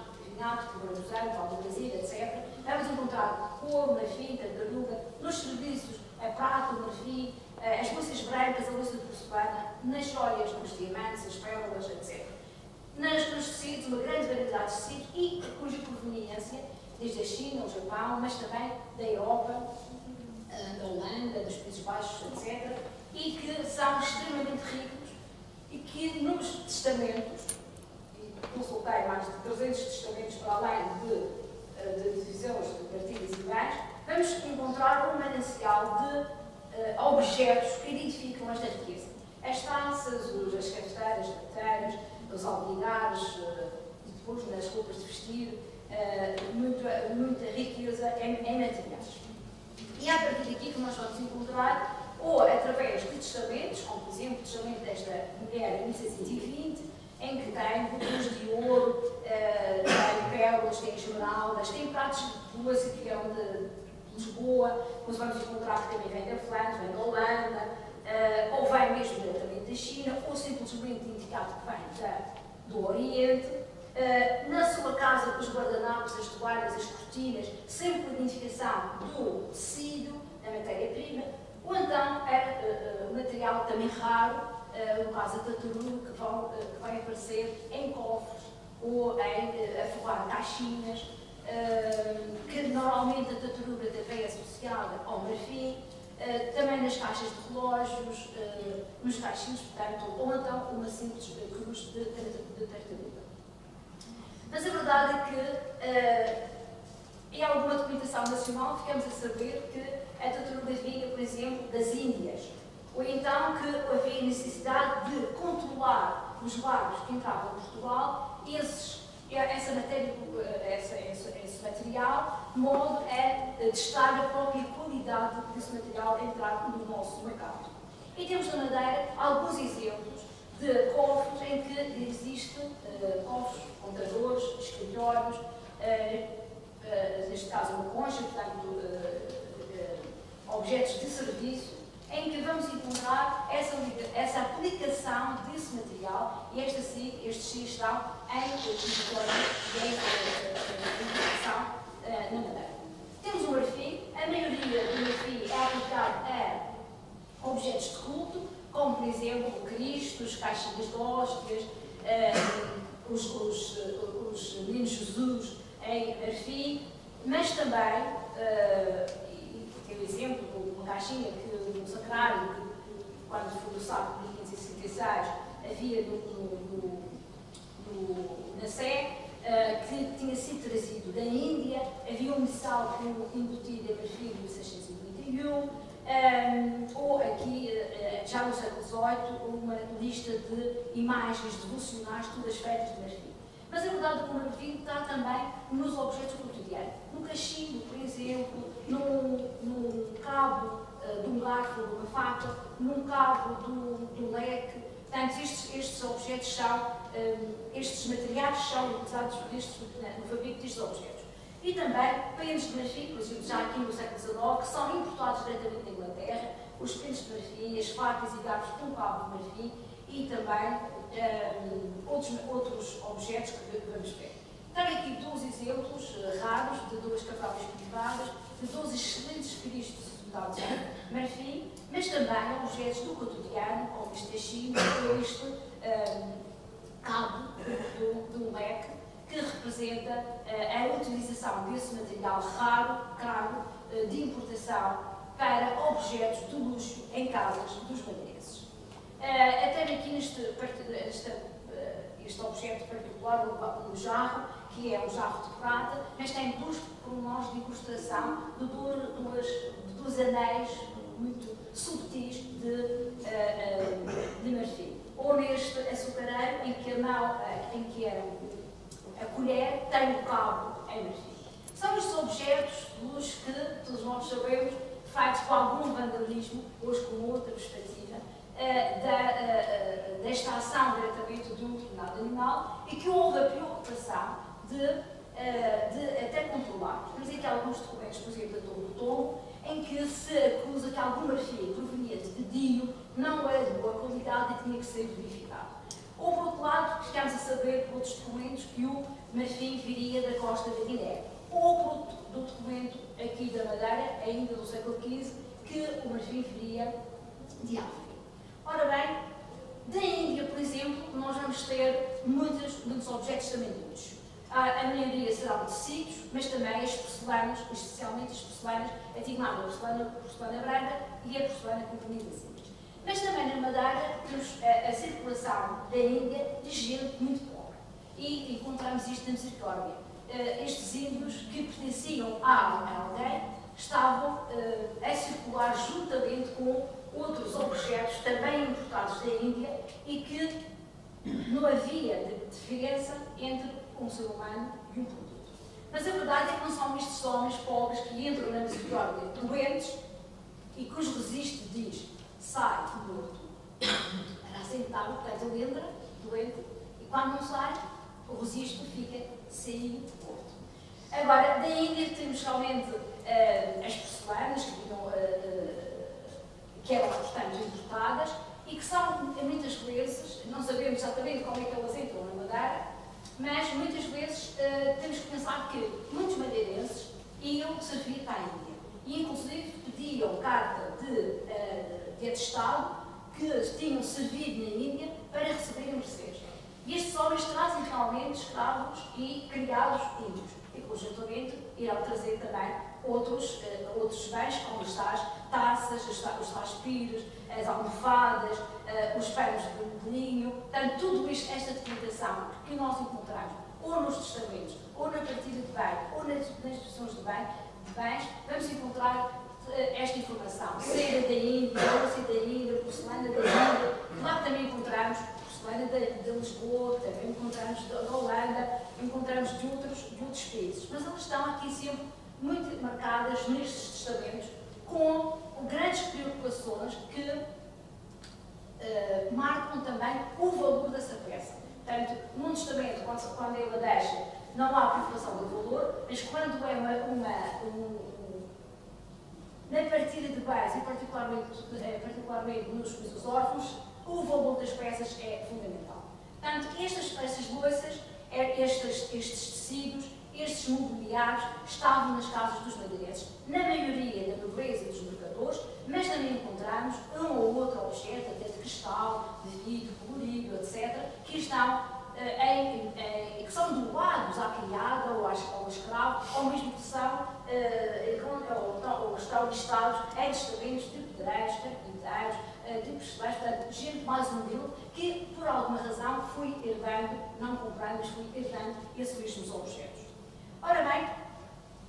tubarão, pau de Brasil, etc. Vamos encontrar couro, marfim, tartaruga, nos serviços, a prata, o marfim, as louças brancas, a louça de porcelana, nas joias, nos diamantes, as pérolas, etc. Nos tecidos, uma grande variedade de tecidos e cuja proveniência, desde a China, o Japão, mas também da Europa, da Holanda, dos Países Baixos, etc. E que são extremamente ricos e que nos testamentos, consultei mais de 300 testamentos para além de divisões de partilhas e bens, vamos encontrar um manancial de objetos que identificam esta riqueza. As taças, as cafeteiras, as carteiras, os albiligares, depois nas roupas de vestir, muita riqueza em materiais. E é a partir daqui que nós vamos encontrar, ou através de testamentos, como por exemplo o testamento desta mulher em 1620, em que tem botões de ouro, tem pérolas, tem esmeraldas, tem pratos de louça que vieram de Lisboa, mas vamos encontrar que também vem da Flandres, vem da Holanda, ou vem mesmo diretamente da China, ou simplesmente indicado que vem do Oriente. Na sua casa, os guardanapos, as toalhas, as cortinas, sempre com identificação do tecido, da matéria-prima, ou então é material também raro, no caso a tartaruga, que vai aparecer em cofres ou a forrar caixinhas, que normalmente a tartaruga também é associada ao marfim, também nas caixas de relógios, nos caixinhos, portanto, ou então uma simples cruz de tartaruga. Mas a verdade é que, em alguma documentação nacional, ficamos a saber que a tartaruga vinha, por exemplo, das Índias, ou então que havia necessidade de controlar os barcos que entravam em Portugal, essa matéria, esse material, de modo a testar a própria qualidade desse material entrar no nosso mercado. E temos na Madeira alguns exemplos de cofres em que existem cofres, contadores, caso uma concha, portanto, objetos de serviço, em que vamos encontrar essa aplicação desse material e estes sim estão em território de importação na Madeira. Temos o marfim, a maioria do marfim é aplicado a objetos de culto, como por exemplo o Cristo, as caixinhas de hóstias, os meninos Jesus em marfim, mas também, tem o exemplo de uma caixinha que no sacrário, que quando foi o saco de 1566, havia na Sé, que tinha sido trazido da Índia, havia um missal embutido em marfim de 1691, ou aqui, já no século XVIII, uma lista de imagens devocionais, todas feitas de marfim. Mas a verdade é que o marfim está também nos objetos cotidianos. No cachimbo, por exemplo, no cabo de um garfo, de uma faca, num cabo do leque. Portanto, estes objetos são, estes materiais são utilizados no fabrico destes objetos. E também pentes de marfim, por exemplo, já aqui no século XIX, que são importados diretamente da Inglaterra, os pentes de marfim, as facas e garfos com cabo de marfim e também outros objetos que vamos ver. Tenho aqui 2 exemplos raros de 2 catálogas privadas, de 2 excelentes cristos dados em marfim, mas também objetos do cotidiano, como este cachimbo, ou este cabo do leque, que representa a utilização desse material raro, de importação, para objetos de luxo em casas dos madeirenses. Até aqui este objeto particular, o jarro, que é um jarro de prata, mas tem 2 pormenores de incrustação de 2 anéis muito subtis de marfim. Ou neste açucareiro, em que a colher tem o cabo em marfim. São estes objetos de luxo que todos nós sabemos, feitos com algum vandalismo, hoje com outra perspectiva, da extração diretamente de um determinado animal, e que houve a preocupação de até controlar. Temos aqui alguns documentos, por exemplo, da Torre do Tombo, em que se acusa que algum marfim proveniente de Dio não era de boa qualidade e tinha que ser verificado. Ou, por outro lado, ficamos a saber por outros documentos que o marfim viria da costa da Guiné. Ou do documento aqui da Madeira, ainda do século XV, que o marfim viria de África. Ora bem, da Índia, por exemplo, nós vamos ter muitos objetos também de luxo. A maioria serão de tecidos, mas também as porcelanas, especialmente as porcelanas, a porcelana branca e a porcelana com penidazinhas. Mas também na Madeira temos a circulação da Índia de gente muito pobre. E encontramos isto na Misericórdia. Estes índios que pertenciam a alguém estavam a circular juntamente com outros objetos também importados da Índia e que não havia diferença entre um ser humano e um produto. Mas a verdade é que não são estes homens pobres que entram na Misericórdia doentes e cujo registro diz sai morto para assentar, portanto ele entra doente e quando não sai o registro fica saiu morto. Agora, da Índia temos realmente as porcelanas que eram, portanto, importadas e que são, muitas vezes, não sabemos exatamente como é que elas entram na Madeira, mas muitas vezes temos que pensar que muitos madeirenses iam servir para a Índia e, inclusive, pediam carta de atestado que tinham servido na Índia para receberem mercês. E estes homens trazem realmente escravos e criados índios. E, conjuntamente, irão trazer também outros bens, como as tais taças, os tais pires, as almofadas, os panos de linho. Portanto, tudo isto, esta documentação que nós encontramos ou nos testamentos, ou na partilha de bem, ou nas instituições de bens, vamos encontrar esta informação. Cera da Índia, doce da Índia, porcelana da Índia. Lá também encontramos porcelana de Lisboa, também encontramos da Holanda, encontramos de outros países. Mas elas estão aqui sempre muito marcadas nestes testamentos, com grandes preocupações que marcam também o valor dessa peça. Portanto, num testamento, quando ele a deixa, não há preocupação do valor, mas quando é na partilha de bens, e particularmente nos órfãos, o valor das peças é fundamental. Portanto, estas louças, estes tecidos, estes mobiliários estavam nas casas dos madeirenses, na maioria da nobreza e dos mercadores, mas também encontramos um ou outro objeto, até de cristal, de vidro, colorido, etc., que estão que são doados à criada ou ao escravo, ou mesmo que estão listados em testamentos de pedreiros, carpinteiros, de percebeiros, portanto, gente mais humilde que, por alguma razão, foi herdando, não comprando, mas foi herdando esses mesmos objetos. Ora bem,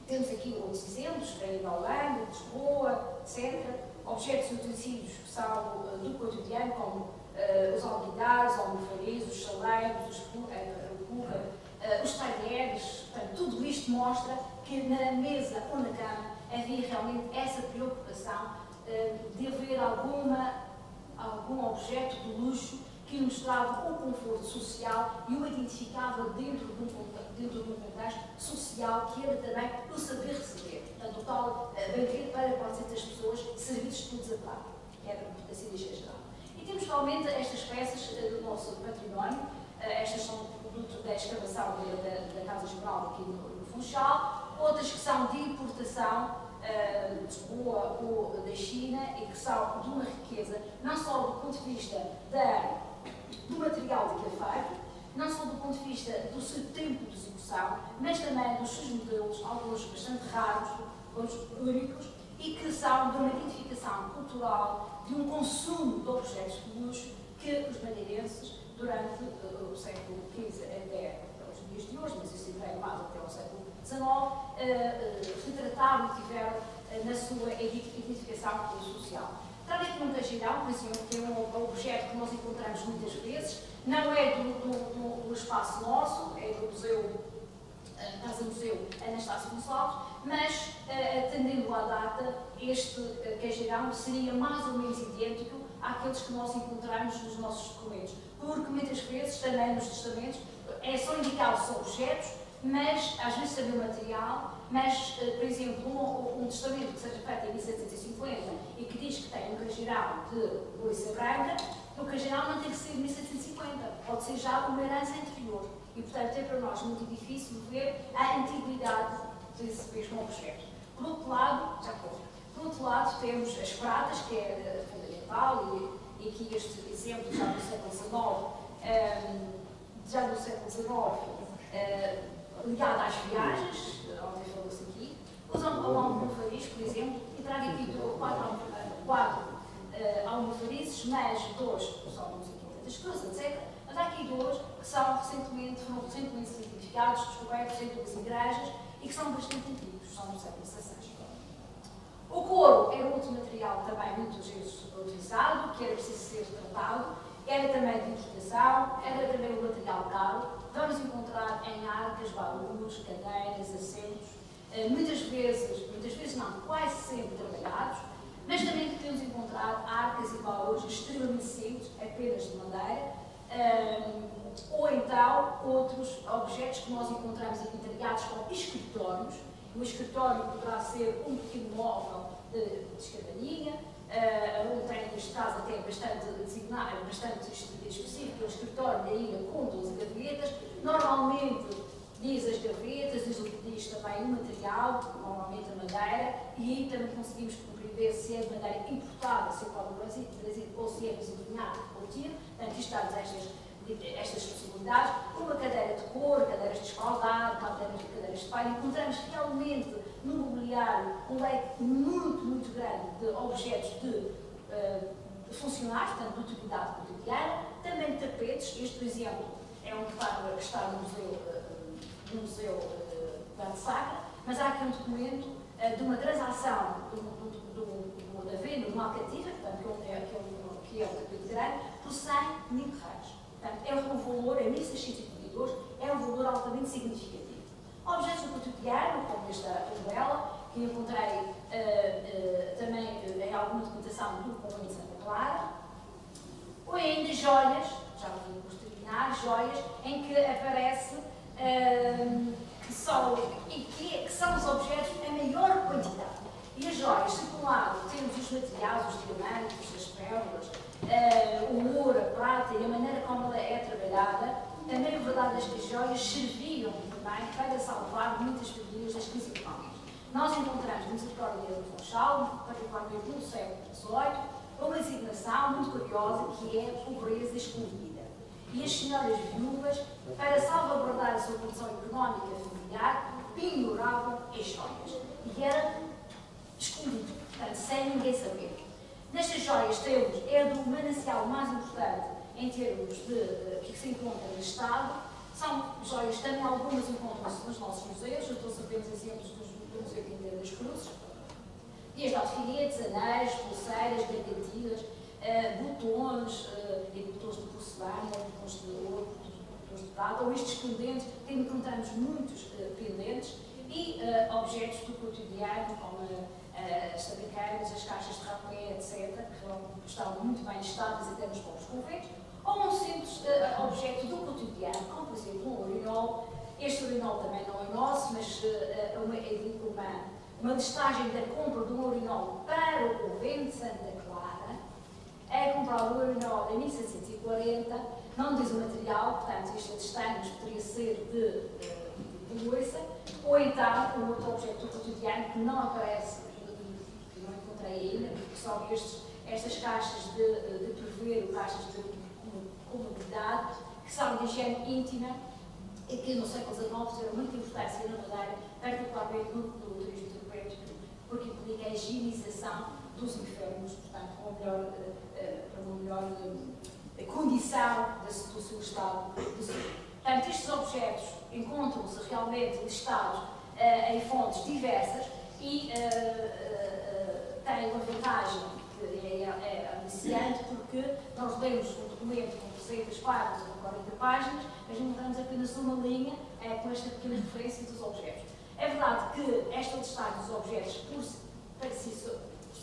temos aqui outros exemplos, em Holanda, Lisboa, etc. Objetos e utensílios que são do cotidiano, como os alguidares, almofarias, os chaleiros, os talheres, portanto, tudo isto mostra que na mesa ou na cama havia realmente essa preocupação de haver algum objeto de luxo que mostrava o conforto social e o identificava dentro de um contexto social que era também o saber receber. Portanto, o tal banquete para 400 pessoas, serviços todos a pago. Era assim de geral. E temos realmente estas peças do nosso património. Estas são produto da escavação da Casa Geral aqui no Funchal. Outras que são de importação de Lisboa ou da China e que são de uma riqueza, não só do ponto de vista do material de que é feito, não só do ponto de vista do seu tempo de execução, mas também dos seus modelos, alguns bastante raros, outros únicos, e que são de uma identificação cultural, de um consumo de objetos de luxo que os madeirenses, durante o século XV até os dias de hoje, mas isso veio mais até ao século XIX, retrataram e tiveram na sua identificação social. Trago aqui um caixeirão, por exemplo, que é um objeto que nós encontramos muitas vezes, não é do espaço nosso, é do Museu, Casa-Museu Anastácio Gonçalves, mas, atendendo à data, este caixeirão seria mais ou menos idêntico àqueles que nós encontramos nos nossos documentos, porque muitas vezes, também nos testamentos, são indicados objetos, mas às vezes também o material, mas, por exemplo, um testamento que seja feito em 1750 e que diz que tem um caixeirão de loiça branca, o caixeirão não tem que ser de 1750, pode ser já uma herança anterior. E, portanto, é para nós muito difícil ver a antiguidade desse mesmo objeto. Por outro lado, temos as pratas, que é fundamental, e aqui este exemplo já do século XIX, ligado às viagens, onde falou-se aqui, os almofarizes, por exemplo, e trago aqui quatro almofarizes, mas dois são aqui das cruzes, etc. Mas há aqui dois que foram recentemente identificados, descobertos em duas igrejas e que são bastante antigos, são do século XVI. O couro era outro material também muitas vezes utilizado, que era preciso ser tratado, era também de importação, era também um material caro. Vamos encontrar em arcas, baús, cadeiras, assentos, muitas vezes não, quase sempre trabalhados, mas também podemos encontrar arcas e baús extremamente simples, apenas de madeira, ou então outros objetos que nós encontramos inventariados como escritórios. O escritório poderá ser um pequeno móvel de escadaria, um tem, neste caso, até bastante designado, bastante específico, o escritório ainda com 12 gavetas. Normalmente diz as gavetas, diz também o material, normalmente a madeira, e aí também conseguimos compreender se é de madeira importada, se é para o Brasil, ou se é desenhado ou tiro. Portanto, isto dá-nos estas possibilidades. Uma cadeira de couro, cadeiras de espaldar, cadeiras de palha. Encontramos realmente no mobiliário um leque muito grande de objetos funcionais, portanto, de utilidade cotidiana. Também tapetes. Este, por exemplo, é um que está no Museu da Arte Sacra, mas há aqui um documento de uma transação da venda de uma alcativa, portanto, que é o tapete grande, por 100 mil reais. Portanto, é um valor, em 1622, é um valor altamente significativo. Objetos do cotidiano, como esta umbrella, que encontrei também em alguma documentação do Convento de Santa Clara, ou ainda joias, já vi posteriormente, imaginar joias em que aparece que são os objetos em maior quantidade. E as joias, se por um lado temos os materiais, os diamantes, as pérolas, o ouro, a prata e a maneira como ela é trabalhada, também a verdade é que as joias serviam também para salvar muitas famílias das crises económicas. Nós encontramos no território do Funchal, particularmente no século XVIII, uma designação muito curiosa que é pobreza escondida. E as senhoras viúvas, para salvaguardar a sua condição económica familiar, penduravam as joias. E era escondido, portanto, sem ninguém saber. Nestas joias temos, é do manancial mais importante em termos de que se encontra no Estado. São joias também, algumas encontram-se nos nossos museus, eu estou apenas exemplos do Museu Quinteiro das Cruzes, desde alfinetes, anéis, pulseiras, gargantilhas, botões, botões de porcelana, botões de ouro, botões de prata, ou estes pendentes, encontramos muitos pendentes e objetos do cotidiano, como as tabaqueiras, as caixas de rapé, etc., que estão muito bem listadas até nos povos conventos, ou um simples objeto do cotidiano, como por exemplo um urinol. Este urinol também não é nosso, mas uma listagem da compra de um urinol para o convento de Santa Clara. É comprado o urinol em 1740, não diz o material, portanto este destaque poderia ser de louça, ou então um outro objeto do cotidiano que não aparece, que não encontrei ainda, porque são estas caixas de prevero, caixas de comodidade, que são de higiene íntima e que no século XIX tiveram muita importância na Madeira, particularmente no turismo terapêutico, porque implica a higienização dos enfermos, portanto, para uma melhor condição do seu estado de saúde. Portanto, estes objetos encontram-se realmente listados em fontes diversas e têm uma vantagem que é aliciante, porque nós lemos um documento com 200 páginas ou 40 páginas, mas encontramos apenas uma linha com esta pequena referência dos objetos. É verdade que esta listagem dos objetos por si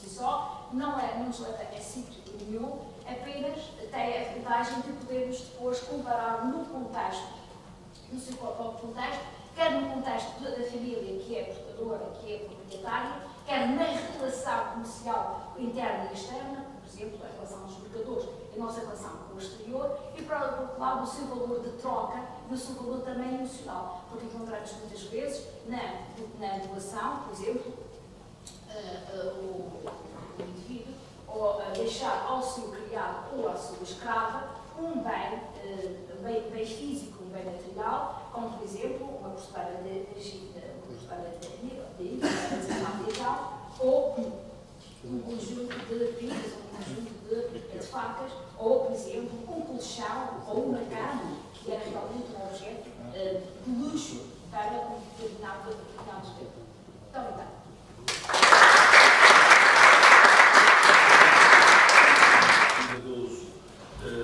só não nos leva a sítio nenhum, apenas tem a vantagem de podermos depois comparar no seu próprio contexto, quer no contexto da família que é portadora, que é proprietária, quer na relação comercial interna e externa, por exemplo, a relação dos mercadores, a nossa relação com o exterior, e para o outro lado o seu valor de troca e o seu valor também emocional, porque encontramos muitas vezes na doação, por exemplo, o indivíduo ou deixar ao seu criado ou à sua escrava um bem físico, um bem material, como por exemplo uma costeira de ou um conjunto de pilhas, um conjunto de facas, ou por exemplo um colchão ou uma cama, que era realmente um objeto de luxo para um determinado tempo. Muito obrigada.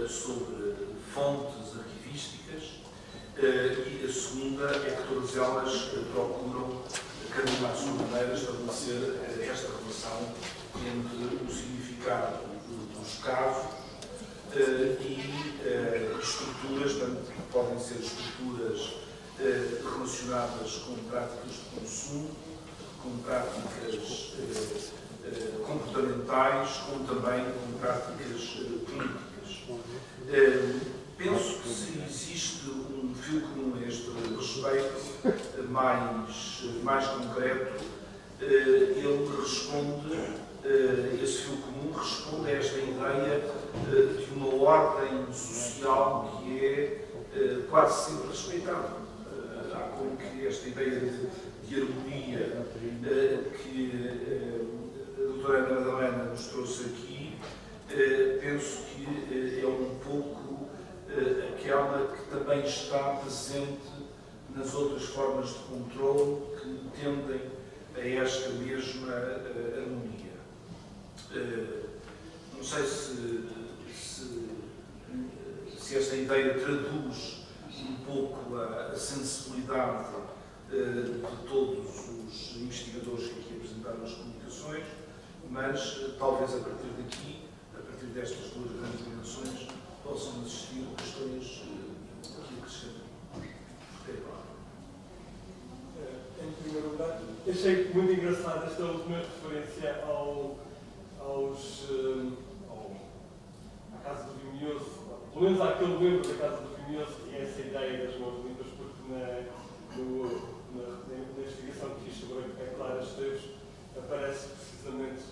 Sobre fontes arquivísticas e a segunda é que todas elas procuram, cada uma à sua maneira, estabelecer esta relação entre o significado do escravo e estruturas, tanto que podem ser estruturas relacionadas com práticas de consumo, com práticas comportamentais, como também com práticas políticas. Penso que se existe um fio comum a este respeito, mais concreto, ele responde, esse fio comum responde a esta ideia de uma ordem social que é quase sempre respeitada. Há como que esta ideia de harmonia que a doutora Ana Madalena nos trouxe aqui, penso que é um pouco aquela que também está presente nas outras formas de controle que tendem a esta mesma harmonia. Não sei se esta ideia traduz um pouco a sensibilidade de todos os investigadores que aqui apresentaram as comunicações, mas talvez a partir daqui, a partir destas duas grandes dimensões, possam existir questões acrescentar. Fiquei claro. Em primeiro lugar, achei muito engraçada esta última referência à Casa do Vinho Minhoso, pelo menos àquele membro da Casa do Vinho Minhoso, e essa ideia das mãos limpas, porque na investigação que fiz sobre a Clara Esteves aparece precisamente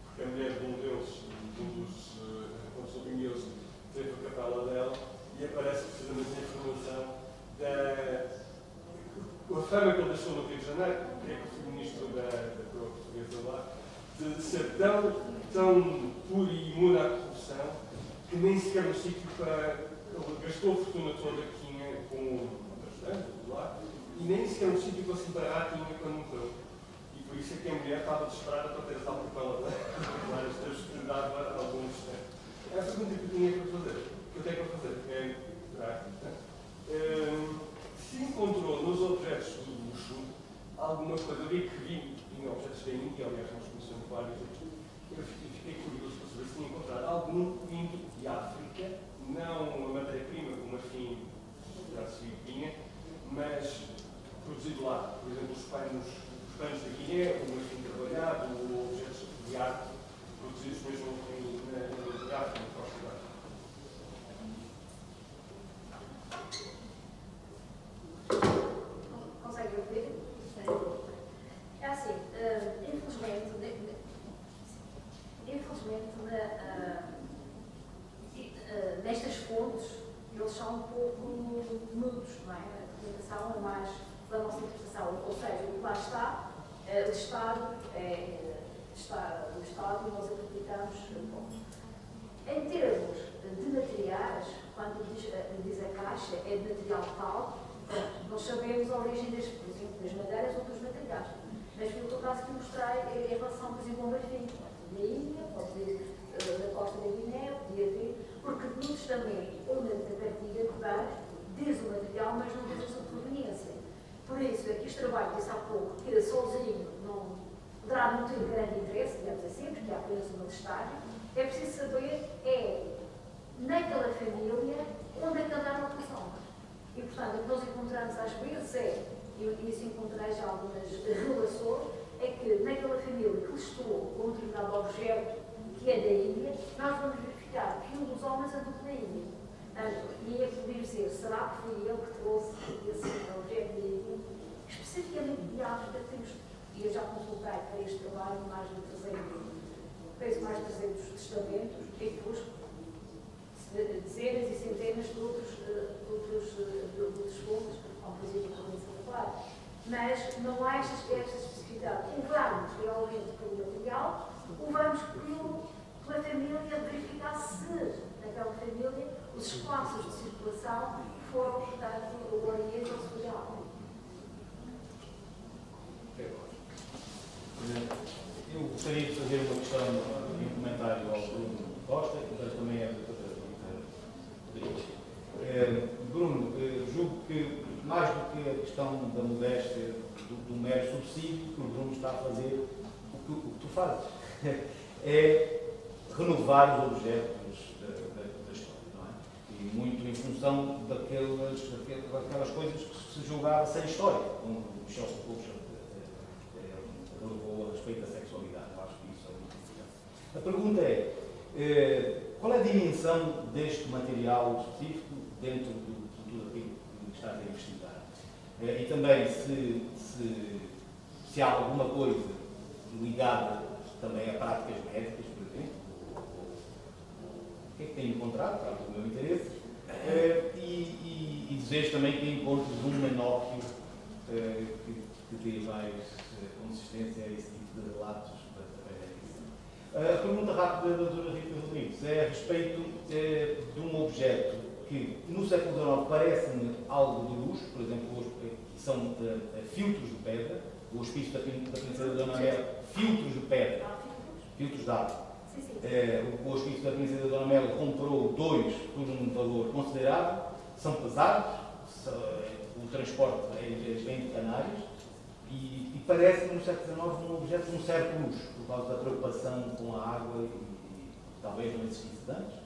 porque a mulher de um deles, de um dos contos do Vinho Minhoso, teve a capela dela, e aparece precisamente a informação a fama que ele deixou no Rio de Janeiro, que é que foi ministro da coroa portuguesa lá, de ser tão puro e imune à corrupção, que nem sequer no sítio para. Ele gastou a fortuna toda que tinha com bastante lá, e nem sequer no sítio para se barrar tinha quando morreu. E por isso é que a mulher estava desesperada para ter essa capela lá, que dava algum distante. É a pergunta que eu tinha para fazer, que eu tenho para fazer, se encontrou nos objetos do luxo alguma coisa, eu vi em objetos da Índia, aliás, nós conhecemos vários aqui, eu fiquei curioso para saber se tinha encontrado algum vindo de África, não uma matéria-prima, como assim já se vinha, mas produzido lá, por exemplo, os panos da Guiné, um assim trabalhado, ou objetos de arte produzidos mesmo na África, na Costa da África. Consegue ouvir? É assim, infelizmente nestas fontes, eles são um pouco mudos, não é? A interpretação é mais da nossa interpretação, ou seja, o que lá está, o Estado está o Estado e nós acreditamos. Bom, em termos de materiais, quando diz a Caixa, é de material tal, nós sabemos a origem das madeiras ou dos materiais. Mas foi o caso que mostrei em relação, por exemplo, ao marfim. Da Índia, pode ser da costa da Guiné, podia ter, porque no testamento ou na partilha de bens diz o material, mas não diz a sua proveniência. Por isso, aqui este trabalho, disse há pouco, que sozinho poderá não ter grande interesse, digamos assim, porque há apenas uma listagem. É preciso saber, naquela família, onde é que andaram as pessoas. E, portanto, o que nós encontramos às vezes e isso encontrei já algumas relações, é que naquela família que listou com um determinado objeto que é da Índia, nós vamos verificar que um dos homens andou da Índia. Portanto, e é poder dizer, será que foi ele que trouxe esse objeto da Índia? Especificamente de África, e eu já consultei para este trabalho mais de 300 testamentos, e depois dezenas e centenas de outros fontes, como por exemplo a Província da Clara. Mas não há esta especificidade. O vamos realmente pelo material, o vamos pela família verificar se naquela família os espaços de circulação foram, portanto, o Oriente ou o Sul. Eu gostaria de fazer uma questão e um comentário ao Bruno Costa, mas também é do Rodrigues. Bruno, julgo que mais do que a questão da modéstia, do mero subsídio, que o Bruno está a fazer, o que tu fazes é renovar os objetos da história, não é? E muito em função daquelas coisas que se julgava sem história, como o Michel Foucault relevou a respeito da sexualidade. Eu acho que isso é muito importante. A pergunta é, qual é a dimensão deste material específico dentro de tudo aquilo que está a investigar? E também se há alguma coisa ligada também a práticas médicas, por exemplo, o que é que tem encontrado, para o meu interesse, e desejo também que encontres um menóquio que dê mais consistência a esse tipo de relatos da médica. A pergunta rápida da Dra. Rita Rodrigues é a respeito de um objeto que no século XIX parece-me algo de luxo, por exemplo, que são filtros de pedra, o hospício da Princesa Dona Amélia, filtros de pedra, filtros de água. O hospício da Princesa Dona Amélia comprou 2 por um valor considerável, são pesados, o transporte vem de Canários, e parece-me no século XIX um objeto de um certo luxo, por causa da preocupação com a água e talvez não existisse antes,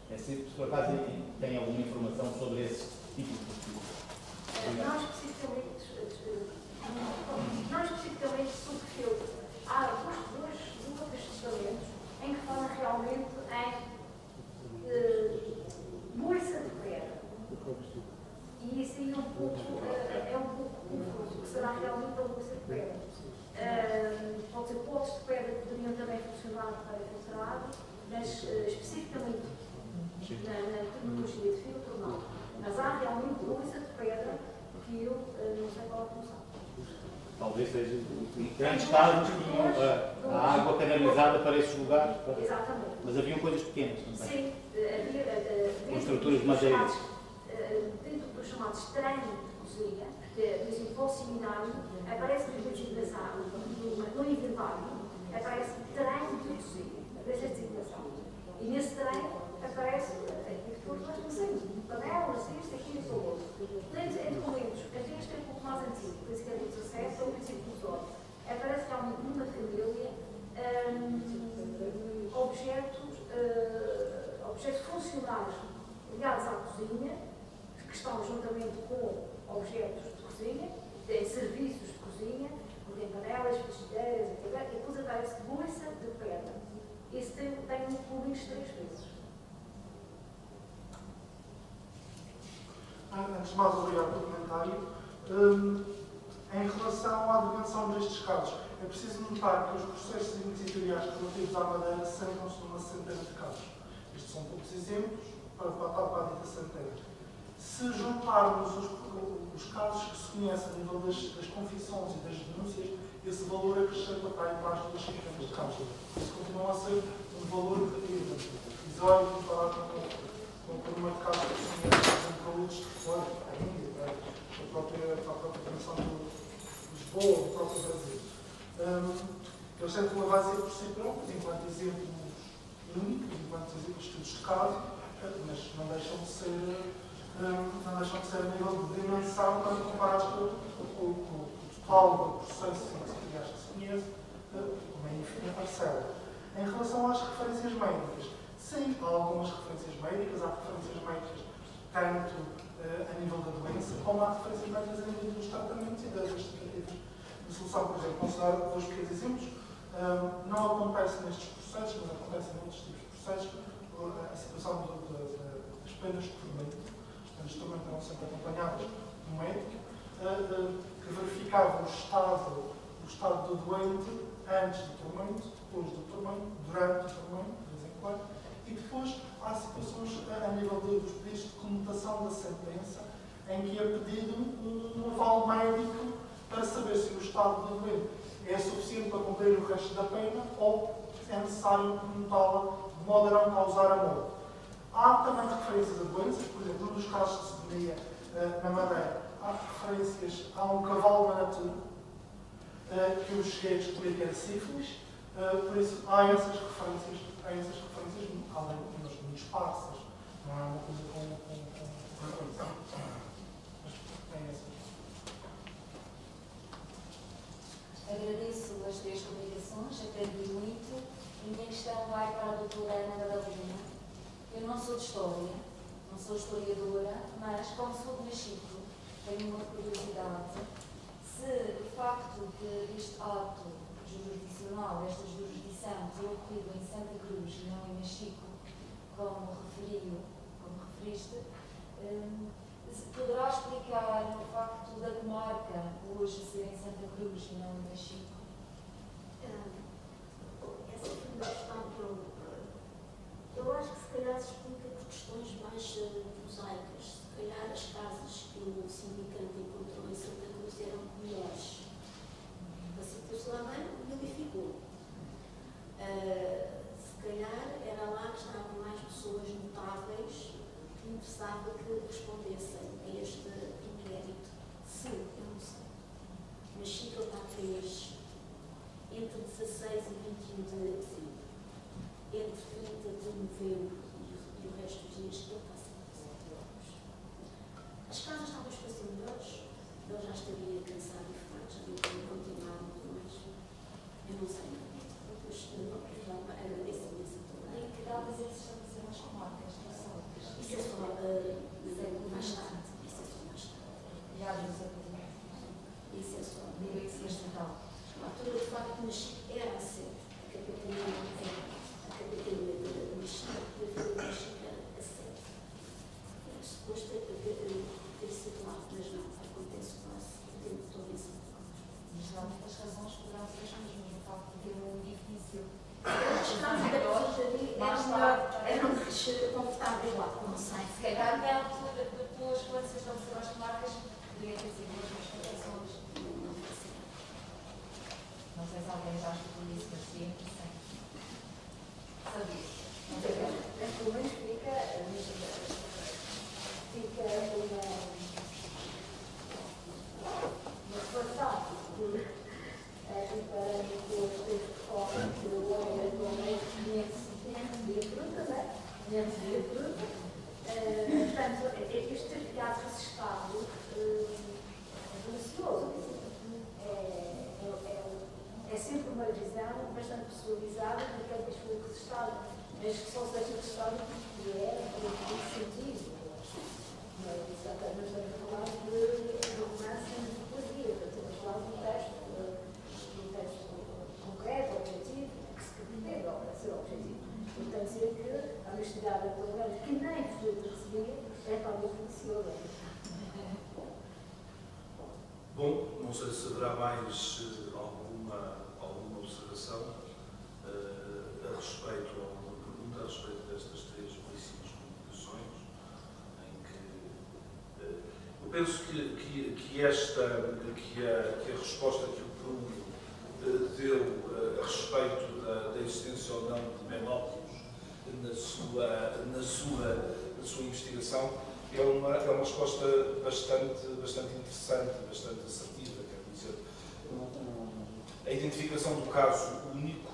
mas é sempre, se por acaso tem alguma informação sobre esse tipo de pesquisa? Não especificamente sobre filtro. Há duas estudamentos em que falam realmente em bolsa de pedra. E isso aí é um pouco confuso, que será realmente a bolsa de pedra. Pode ser potes de pedra que poderiam também funcionar para filtrar, mas especificamente na tecnologia de filtro, não. Mas há realmente bolsa de pedra que eu não sei qual é a função. Talvez seja em grandes casos tinham a água canalizada para esses lugares. Exatamente. Mas haviam coisas pequenas também. Sim, havia com estruturas de madeira. Dentro dos chamados trem de cozinha, porque, por exemplo, para o seminário, aparece nos livros de designação, no inventário, aparece trem de cozinha, aparece a designação. E nesse trem aparece tudo, mas não sei, panelas, isto, aquilo e o outro. Lentes em documentos, este é um pouco mais antigo, por isso que é do 17, ou o princípio dos olhos. Aparece realmente numa família objetos funcionais ligados à cozinha, que estão juntamente com objetos de cozinha, têm serviços de cozinha, tem panelas, frigideiras, etc. E depois aparece bolsa de pedra. Esse tem pelo menos 3 vezes. Antes de mais, obrigado pelo comentário. Em relação à dimensão destes casos, é preciso notar que os processos inquisitoriais relativos à madeira centram-se numa centena de casos. Estes são poucos exemplos para a dita centena. Se juntarmos os casos que se conhecem a nível das confissões e das denúncias, esse valor acrescenta para aí embaixo das centenas de casos. Isso continua a ser um valor irrisório comparado com o número de casos que se conhecem em produtos de fora, a Índia, para a própria dimensão de Lisboa, do próprio Brasil. Eles tentam levar-se por si próprios, enquanto exemplos únicos, enquanto exemplos de estudos de caso, mas não deixam de ser a nível de dimensão quando comparados com o total do processo inquisitoriais que se conhece, uma ínfima parcela. Em relação às referências médicas, sim, há algumas referências médicas, há referências médicas tanto a nível da doença, como há referências médicas a nível dos tratamentos e das tentativas de solução. Por exemplo, considerar 2 pequenos exemplos, não acontece nestes processos, mas acontece em outros tipos de processos, a situação das penas de tormento. As penas de tormento eram sempre acompanhadas de um médico que verificava o estado do doente antes do tormento, depois do tormento, durante o tormento, de vez em quando, e depois há situações a nível dos pedidos de comutação da sentença em que é pedido um aval médico para saber se o estado do doente é suficiente para cumprir o resto da pena ou é necessário comutá-la de modo a não causar a morte. Há também referências a doenças, por exemplo, num dos casos de sodomia na Madeira, há um cavalo na natura que eu cheguei a descobrir que era sífilis, por isso há essas referências, além de umas muito esparsas, não é uma coisa com mas tem essas. Agradeço as 3 comunicações, aprendi muito. A minha questão vai para a doutora Ana Madalena. Eu não sou de História, não sou historiadora, mas como sou de Machico, tenho uma curiosidade se o facto deste ato jurisdicional, desta jurisdição, ter ocorrido em Santa Cruz e não em Machico, como referiste, poderá explicar o facto da comarca hoje ser em Santa Cruz e não em Machico? Essa foi uma questão que eu acho que se calhar se explica por questões mais prosaicas. Se calhar as casas que o sindicante encontrou em Santa Cruz eram melhores. A situação bem modificou. Se calhar era lá que estavam mais pessoas notáveis que interessava que respondessem a este inquérito. Sim, eu não sei. Mas Chico está 3, entre 16 altura, de facto, era a sede. A capitania de Mexica, a Mexica era a sede. Era suposto ter sido lá, mas não, acontece quase o tempo todo em São Paulo. Mas realmente as razões poderão ser as mesmas, no facto de ter um edifício. Era um crescer confortável lá, não sei. Se calhar na altura, depois, quando se estabeleceram as comarcas, poderia ter sido as mesmas condições. Não sei se alguém já estudou isso, mas seria interessante. Sabia? Não sei se Pelo menos fica uma relação comparando com os textos de fora, que o homem atualmente menos de fruta, não é? Menos de fruta. Portanto, este ter ficado registrado é delicioso. É sempre uma visão bastante personalizada daquele que foi registrado, mas que só seja registrado porque para esse sentido. Mas estamos a falar de romance e de poesia, estamos a falar de um texto concreto, objetivo, que se pretende ser objetivo. Portanto, dizer que a honestidade da Portugal, que nem foi de receber, é talvez deliciosa. Bom, não sei se haverá mais alguma observação a respeito, ou alguma pergunta a respeito destas três belíssimas comunicações, em que eu penso que a resposta que o Bruno deu a respeito da existência ou não de menópolis na sua investigação é uma resposta bastante interessante, bastante assertiva. Quer dizer, a identificação do caso único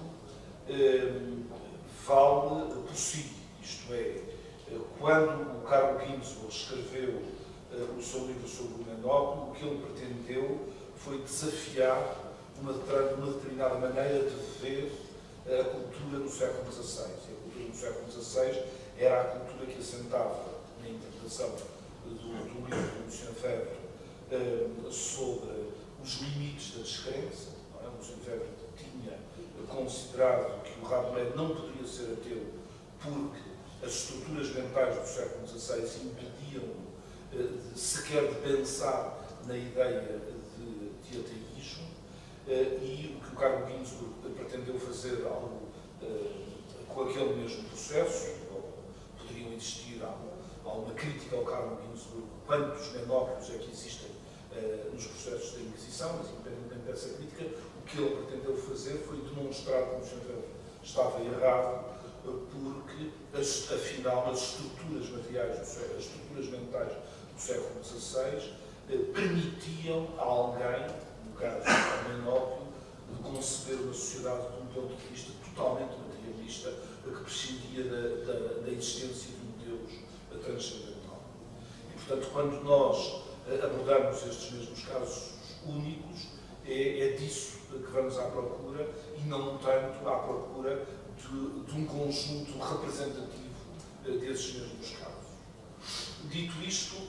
vale por si. Isto é, quando o Carlo Ginzburg escreveu o seu livro sobre o Menópolis, o que ele pretendeu foi desafiar uma determinada maneira de ver a cultura no século XVI. E a cultura no século XVI era a cultura que assentava na interpretação do livro do Lucien Febvre sobre os limites da descrença. O Lucien Febvre tinha considerado que o Rabelais não poderia ser ateu porque as estruturas mentais do século XVI impediam sequer de pensar na ideia de ateísmo, e o que o Carlo Ginzburg pretendeu fazer algo com aquele mesmo processo. Poderiam existir alguma crítica ao Carlo Ginzburg, quantos menópolis é que existem nos processos da Inquisição, mas independentemente dessa crítica, o que ele pretendeu fazer foi demonstrar que o Lucien estava errado, porque afinal as estruturas materiais, as estruturas mentais do século XVI permitiam a alguém, no caso do Menópio, de conceber uma sociedade de um ponto de vista totalmente materialista, que prescindia da existência de um Deus transcendental. E, portanto, quando nós abordamos estes mesmos casos únicos, é disso que vamos à procura, e não tanto à procura de um conjunto representativo desses mesmos casos. Dito isto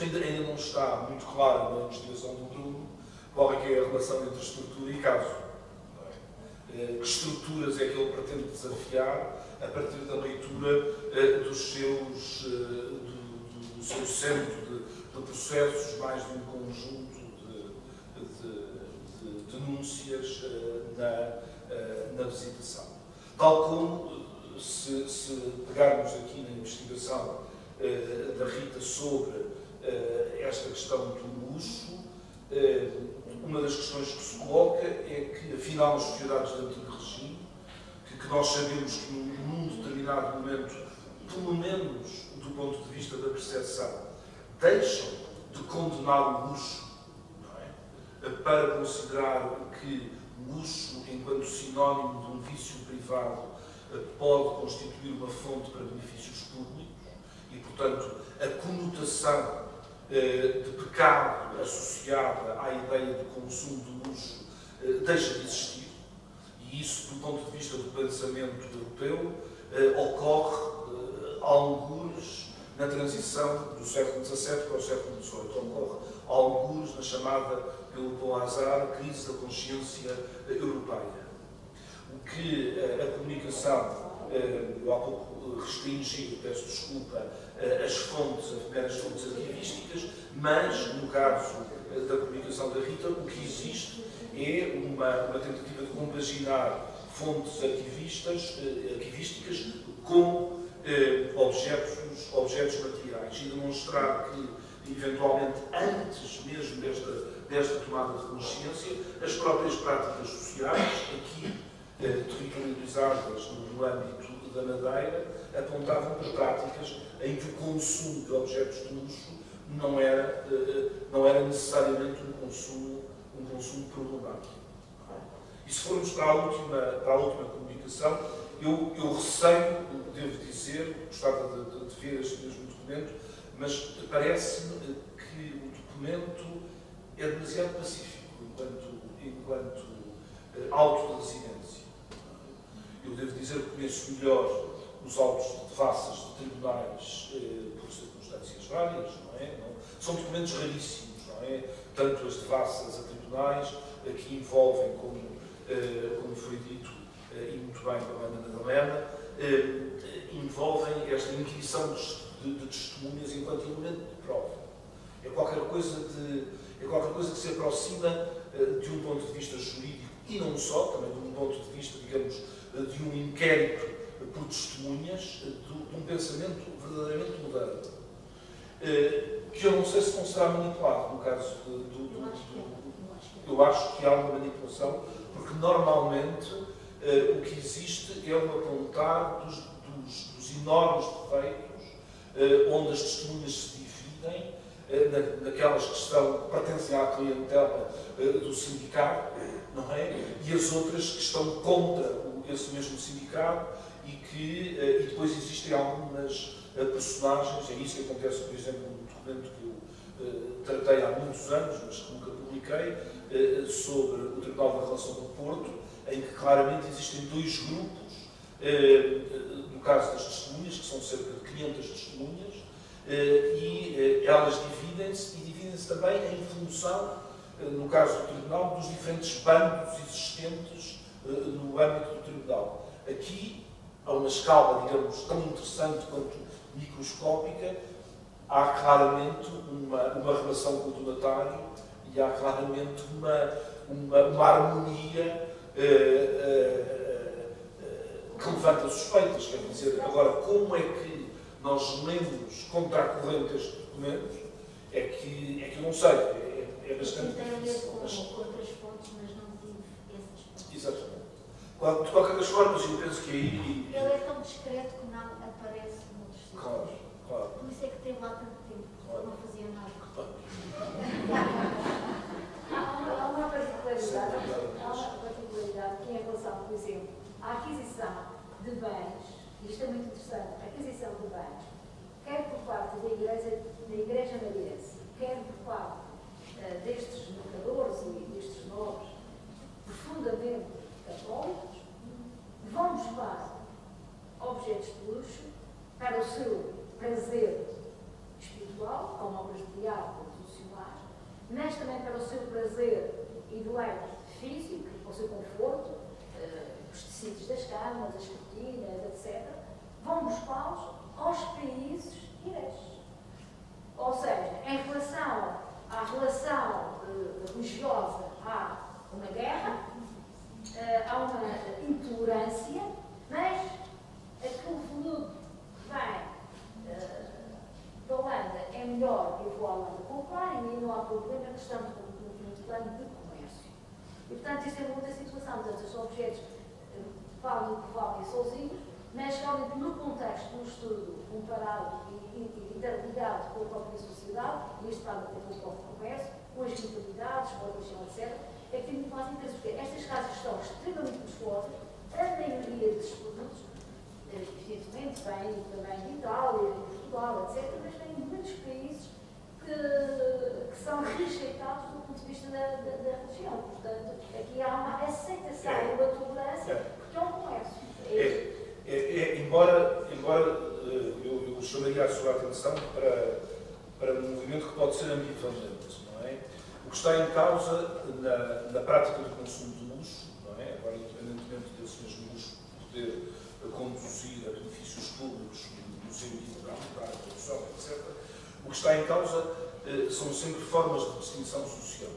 ainda não está muito claro na investigação do Bruno qual é que é a relação entre estrutura e caso. Que estruturas é que ele pretende desafiar a partir da leitura do seu centro de processos, mais de um conjunto de denúncias na visitação. Tal como, se pegarmos aqui na investigação da Rita sobre esta questão do luxo, uma das questões que se coloca é que, afinal, as sociedades do antigo regime, que nós sabemos que num determinado momento, pelo menos do ponto de vista da percepção, deixam de condenar o luxo, não é? Para considerar que luxo, enquanto sinónimo de um vício privado, pode constituir uma fonte para benefícios públicos e, portanto, a conotação de pecado associada à ideia de consumo de luxo deixa de existir. E isso, do ponto de vista do pensamento europeu, ocorre algures na transição do século XVII para o século XVIII. Ocorre alguns na chamada, pelo Boazar, crise da consciência europeia. O que a comunicação, eu há pouco restringi, peço desculpa, as primeiras fontes arquivísticas, mas, no caso da comunicação da Rita, o que existe é uma tentativa de compaginar fontes arquivísticas com objetos materiais e demonstrar que, eventualmente, antes mesmo desta tomada de consciência, as próprias práticas sociais, aqui territorializadas no âmbito da Madeira, apontavam para práticas em que o consumo de objetos de luxo não era necessariamente um consumo problemático. E se formos para a última comunicação, eu receio, devo dizer, gostava de ver este mesmo documento, mas parece-me que o documento é demasiado pacífico enquanto autoresidência. Eu devo dizer que conheço melhor os autos de devassas de tribunais por circunstâncias várias, não é? São documentos raríssimos, não é? Tanto as devassas a tribunais, que envolvem, como foi dito, e muito bem pela Ana Madalena, envolvem esta inquisição de testemunhas enquanto elemento de prova. É qualquer coisa que se aproxima de um ponto de vista jurídico e não só, também de um ponto de vista, digamos, de um inquérito por testemunhas, de um pensamento verdadeiramente moderno, que eu não sei se não será manipulado no caso eu acho que há uma manipulação, porque normalmente o que existe é um apontar dos enormes defeitos, onde as testemunhas se dividem, naquelas que pertencem à clientela do sindicato, não é? E as outras que estão contra esse mesmo sindicato e depois existem algumas personagens, é isso que acontece, por exemplo, no documento que eu tratei há muitos anos, mas que nunca publiquei, sobre o Tribunal da Relação do Porto, em que claramente existem dois grupos, no caso das testemunhas, que são cerca de 500 testemunhas, e elas dividem-se também em função, no caso do Tribunal, dos diferentes bandos existentes no âmbito do Tribunal. Aqui, a uma escala, digamos, tão interessante quanto microscópica, há claramente uma relação com o donatário e há claramente uma harmonia que levanta suspeitas. Quer dizer, agora, como é que nós lemos contra a corrente estes documentos, é que eu não sei, é bastante difícil. Tem a ver com outras fontes, mas não tive essas fontes. Exatamente. De qualquer das formas, eu penso que aí... Ele é tão discreto que não aparece no destino. Claro. Por isso é que teve lá tanto tempo, porque não fazia nada. Há uma particularidade que é em relação, por exemplo, à aquisição de bens, e isto é muito interessante, a aquisição de bens, quer por parte da Igreja Madeirense, quer por parte destes mercadores e destes nobres profundamente católicos, vão buscar objetos de luxo para o seu prazer espiritual, como obras de arte devocionais, mas também para o seu prazer ideal físico, para o seu conforto, os tecidos das camas, as cortinas, etc., vão buscá-los aos países hereges. Ou seja, em relação à relação religiosa, há uma guerra, há uma intolerância, mas aquele veludo que vem da Holanda é melhor que eu vou à Holanda comprar e aí não há problema, que estamos no plano de comércio. E, portanto, isto é uma outra situação. Portanto, os objetos valem o que valem sozinhos, mas realmente no contexto do estudo comparado e interligado com a própria sociedade, e isto está com o próprio comércio, com as mentalidades, com a religião, etc., é que tem muito mais interesse, porque estas casas estão extremamente luxuosas, a maioria desses produtos, evidentemente, vêm também de Itália, de Portugal, etc., mas vêm de muitos países que são rejeitados do ponto de vista da religião. Portanto, aqui há uma aceitação, uma tolerância, porque é um comércio. Embora eu chamaria a sua atenção para um movimento que pode ser ambivalente, não não é? O que está em causa na prática do consumo de luxo, não é? Agora, independentemente desse mesmo luxo poder conduzir a benefícios públicos, no sentido da produção, etc., o que está em causa são sempre formas de distinção social.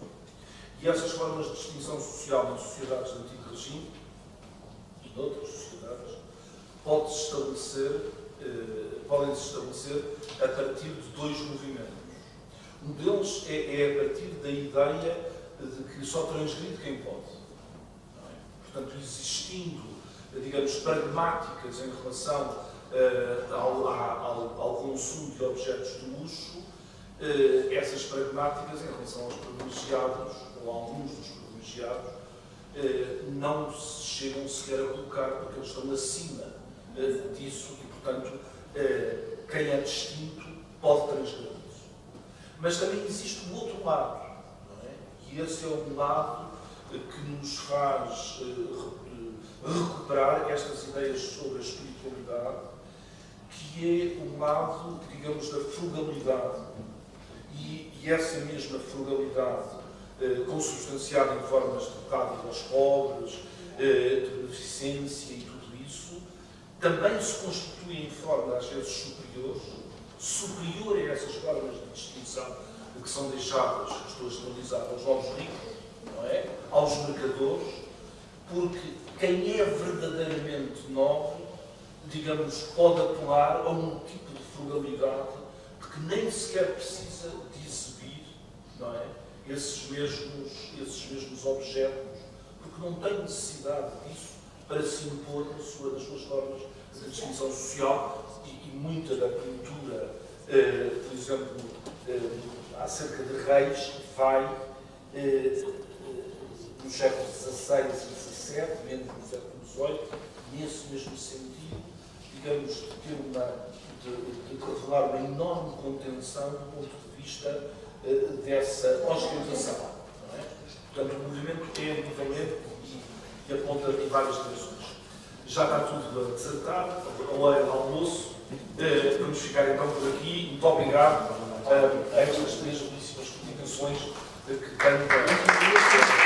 E essas formas de distinção social em sociedades de antigo regime e noutras sociedades podem-se estabelecer a partir de dois movimentos. Um deles é a partir da ideia de que só transgride quem pode. Não é? Portanto, existindo, digamos, pragmáticas em relação ao consumo de objetos de luxo, essas pragmáticas em relação aos privilegiados, ou a alguns dos privilegiados, não se chegam sequer a colocar porque eles estão acima disso e, portanto, quem é distinto pode transgredir isso. Mas também existe o outro lado, não é? E esse é o lado que nos faz recuperar estas ideias sobre a espiritualidade, que é o lado, digamos, da frugalidade. E essa mesma frugalidade, consubstanciada em formas de dádiva aos pobres, de beneficência e tudo isso, também se constitui em forma, às vezes, superior a essas formas de distinção que são deixadas, que estou a generalizar, aos novos ricos, não é? Aos mercadores, porque quem é verdadeiramente nobre, digamos, pode apelar a um tipo de frugalidade de que nem sequer precisa de exibir, não é? Esses mesmos objetos, porque não tem necessidade disso para se impor nas suas formas de distinção social e muita da pintura, por exemplo, acerca de reis, vai no século XVI e XVII, menos no século XVIII, nesse mesmo sentido, digamos, de revelar uma enorme contenção do ponto de vista dessa ostentação. Não é? Portanto, o movimento é ambivalente e aponta em várias direções. Já está tudo a desertar, a hora do almoço. Vamos ficar então por aqui. Muito obrigado a estas três belíssimas comunicações que tenho.